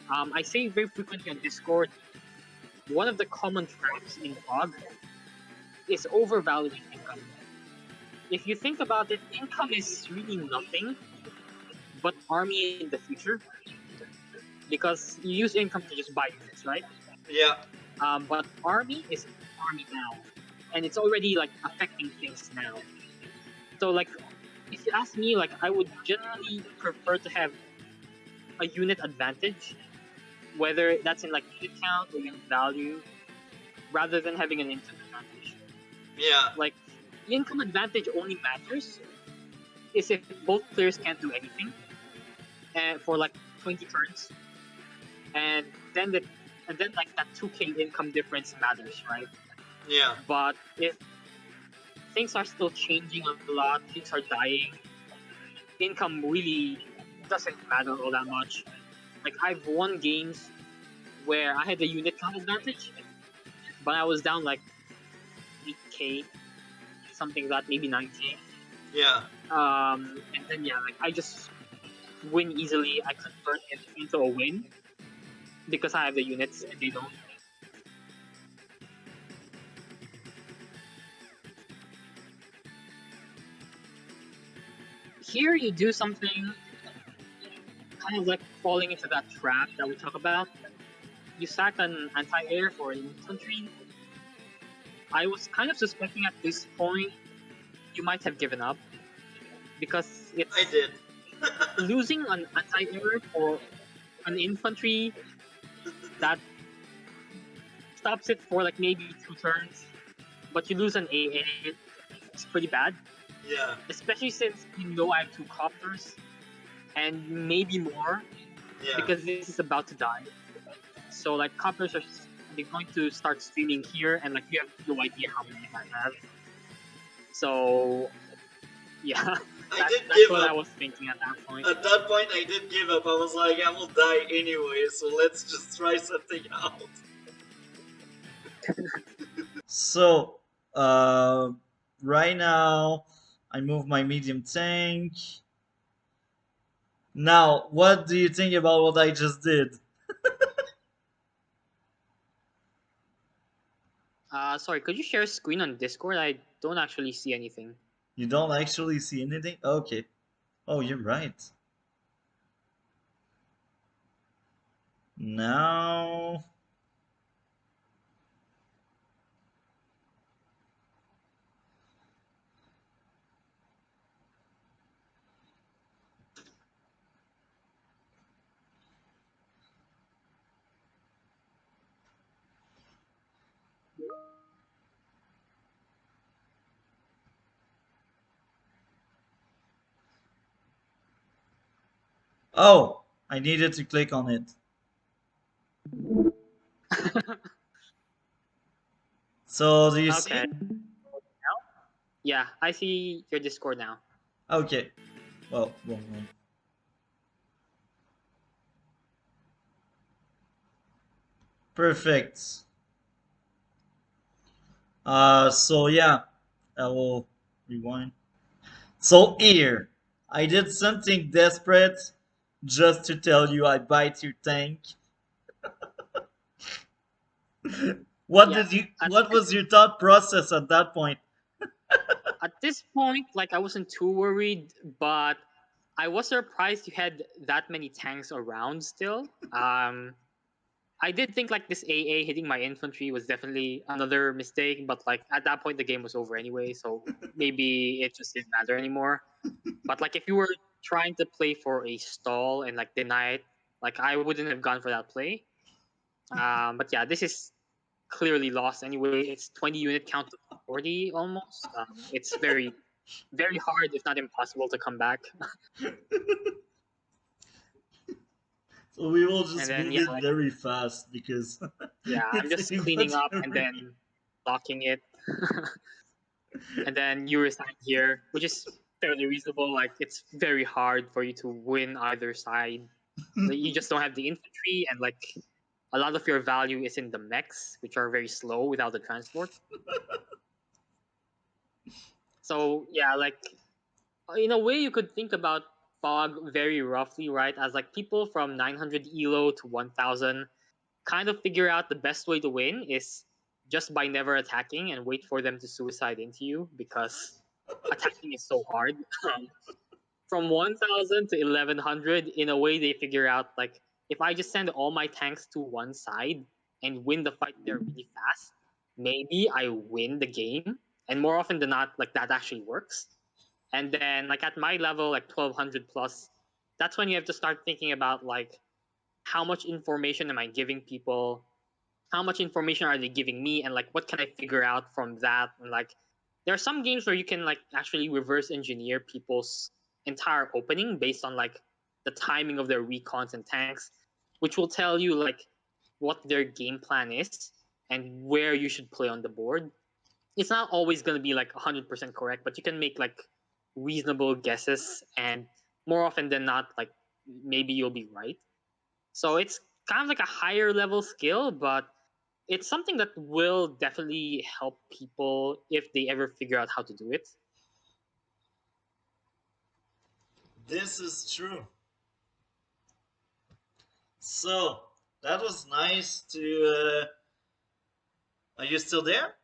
I say very frequently on Discord, one of the common traps in fog is overvaluing income. If you think about it, income is really nothing but army in the future, because you use income to just buy units, right? Yeah. But army is army now, and it's already like affecting things now. So like, if you ask me, like I would generally prefer to have a unit advantage, whether that's in like unit count or unit value, rather than having an instant advantage. Yeah. Like, income advantage only matters is if both players can't do anything and for like 20 turns, and then the and then like that 2k income difference matters, right? Yeah. But if things are still changing a lot, things are dying, income really doesn't matter all that much. Like, I've won games where I had the unit count advantage, but I was down like 8k, something like that, maybe 9k. Yeah. And then yeah, like I just win easily. I convert it into a win because I have the units and they don't. Here you do something kind of like falling into that trap that we talk about. You sack an anti-air for an infantry. I was kind of suspecting at this point you might have given up because I it's did. losing an anti-air for an infantry that stops it for like maybe 2 turns, but you lose an AA. It's pretty bad, Yeah. especially since you know I have 2 copters and maybe more Yeah. because this is about to die. So like copters are they're going to start streaming here, and like you have no idea how many I have. So yeah, I did that's give what I up. was thinking at that point. At that point, I did give up. I was like, I will die anyway, so let's just try something out. So, uh, right now, I move my medium tank. Now, what do you think about what I just did? Sorry, could you share screen on Discord? I don't actually see anything. You don't actually see anything? Okay. Oh, you're right. Now. Oh, I needed to click on it. So, do you see Okay. it? Yeah, I see your Discord now. Okay. Well, wrong one. Perfect. So yeah, I will rewind. So here, I did something desperate just to tell you I bite your tank. What Yeah. did you? At What this was your thought process at that point? at this point, like I wasn't too worried, but I was surprised you had that many tanks around still. I did think like this AA hitting my infantry was definitely another mistake, but like at that point the game was over anyway, so maybe it just didn't matter anymore. But like if you were trying to play for a stall and like deny it, like I wouldn't have gone for that play. But yeah, this is clearly lost anyway. It's 20 unit count to 40 almost. It's very very hard, if not impossible, to come back. So we will And just then move yeah, it like very fast because yeah, I'm it's just cleaning up and inventory. then locking it, and then you resign here, which is fairly reasonable. Like it's very hard for you to win either side. Like, you just don't have the infantry, and like a lot of your value is in the mechs, which are very slow without the transport. So yeah, like in a way, you could think about fog very roughly, right? As like people from 900 elo to 1000 kind of figure out the best way to win is just by never attacking and wait for them to suicide into you because attacking is so hard. From 1000 to 1100, in a way, they figure out like if I just send all my tanks to one side and win the fight there really fast, maybe I win the game. And more often than not, like that actually works. And then, like at my level, like 1200 plus, that's when you have to start thinking about like how much information am I giving people, how much information are they giving me, and like what can I figure out from that, and like There are some games where you can like actually reverse engineer people's entire opening based on like the timing of their recons and tanks, which will tell you like what their game plan is and where you should play on the board. It's not always going to be like 100% correct, but you can make like reasonable guesses, and more often than not, like maybe you'll be right. So it's kind of like a higher level skill, but it's something that will definitely help people if they ever figure out how to do it. This is true. So that was nice to. Are you still there?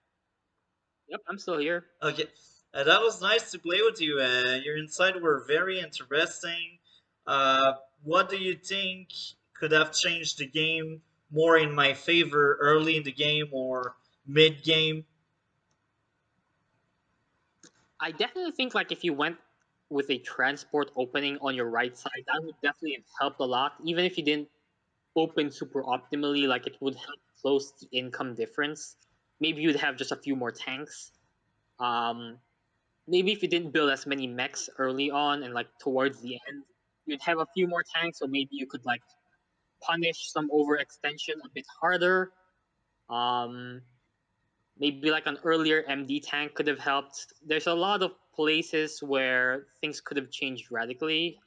Yep, I'm still here. Okay, that was nice to play with you. Your insights were very interesting. What do you think could have changed the game more in my favor early in the game or mid game? I definitely think like if you went with a transport opening on your right side, that would definitely have helped a lot. Even if you didn't open super optimally, like it would help close the income difference. Maybe you'd have just a few more tanks. Um, Maybe if you didn't build as many mechs early on and like towards the end, you'd have a few more tanks, so maybe you could like punish some overextension a bit harder. Um, Maybe like an earlier MD tank could have helped. There's a lot of places where things could have changed radically.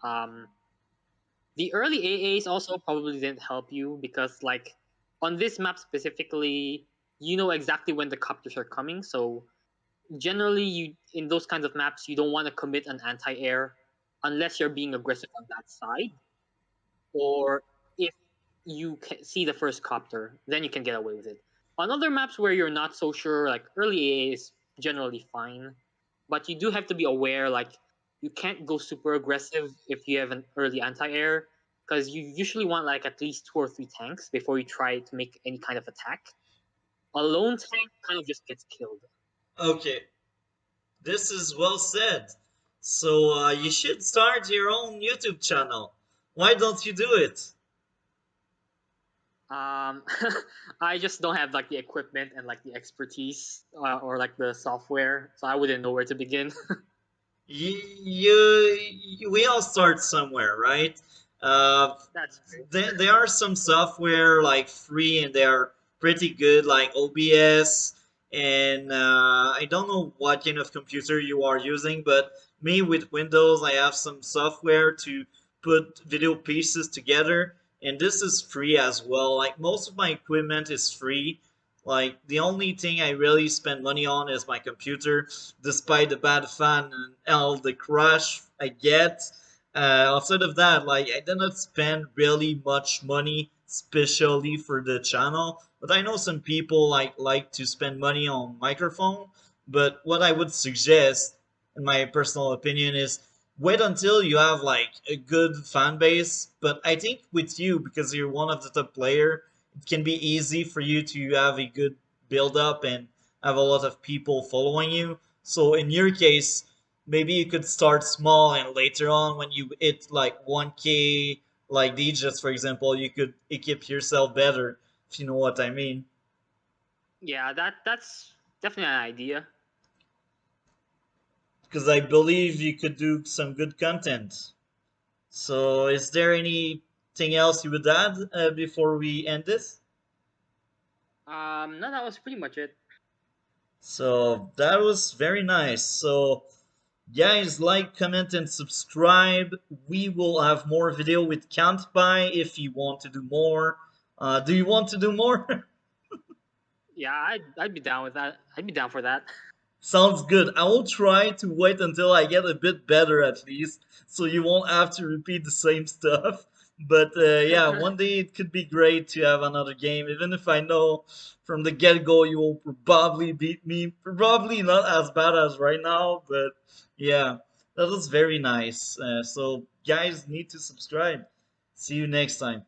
The early AAs also probably didn't help you because like on this map specifically, you know exactly when the copters are coming, so generally you in those kinds of maps you don't want to commit an anti-air unless you're being aggressive on that side, or if you can see the first copter, then you can get away with it. On other maps where you're not so sure, like early AA is generally fine, but you do have to be aware, like you can't go super aggressive if you have an early anti-air, because you usually want like at least 2 or 3 tanks before you try to make any kind of attack. A lone tank kind of just gets killed. Okay, this is well said. So you should start your own YouTube channel. Why don't you do it? Um, I just don't have like the equipment and like the expertise or like the software, so I wouldn't know where to begin. We all start somewhere, right? Uh, That's true. there are some software like free and they're pretty good, like OBS. And I don't know what kind of computer you are using, but me with Windows, I have some software to put video pieces together, and this is free as well. Like most of my equipment is free. Like the only thing I really spend money on is my computer, despite the bad fan and all the crash I get. Outside of that, like I did not spend really much money specially for the channel, but I know some people like to spend money on microphone. But what I would suggest, in my personal opinion, is wait until you have like a good fan base. But I think with you, because you're one of the top player, it can be easy for you to have a good build up and have a lot of people following you. So in your case, maybe you could start small and later on when you hit like 1K, like DJs for example, you could equip yourself better, if you know what I mean. Yeah, that's definitely an idea. Because I believe you could do some good content. So is there anything else you would add before we end this? No, that was pretty much it. So that was very nice. So guys, like, comment, and subscribe. We will have more video with Kanbei if you want to do more. Do you want to do more? Yeah, I'd be down with that. I'd be down for that. Sounds good. I will try to wait until I get a bit better at least, so you won't have to repeat the same stuff. But yeah, one day it could be great to have another game, even if I know from the get go you will probably beat me. Probably not as bad as right now, but yeah, that was very nice. So, guys, need to subscribe. See you next time.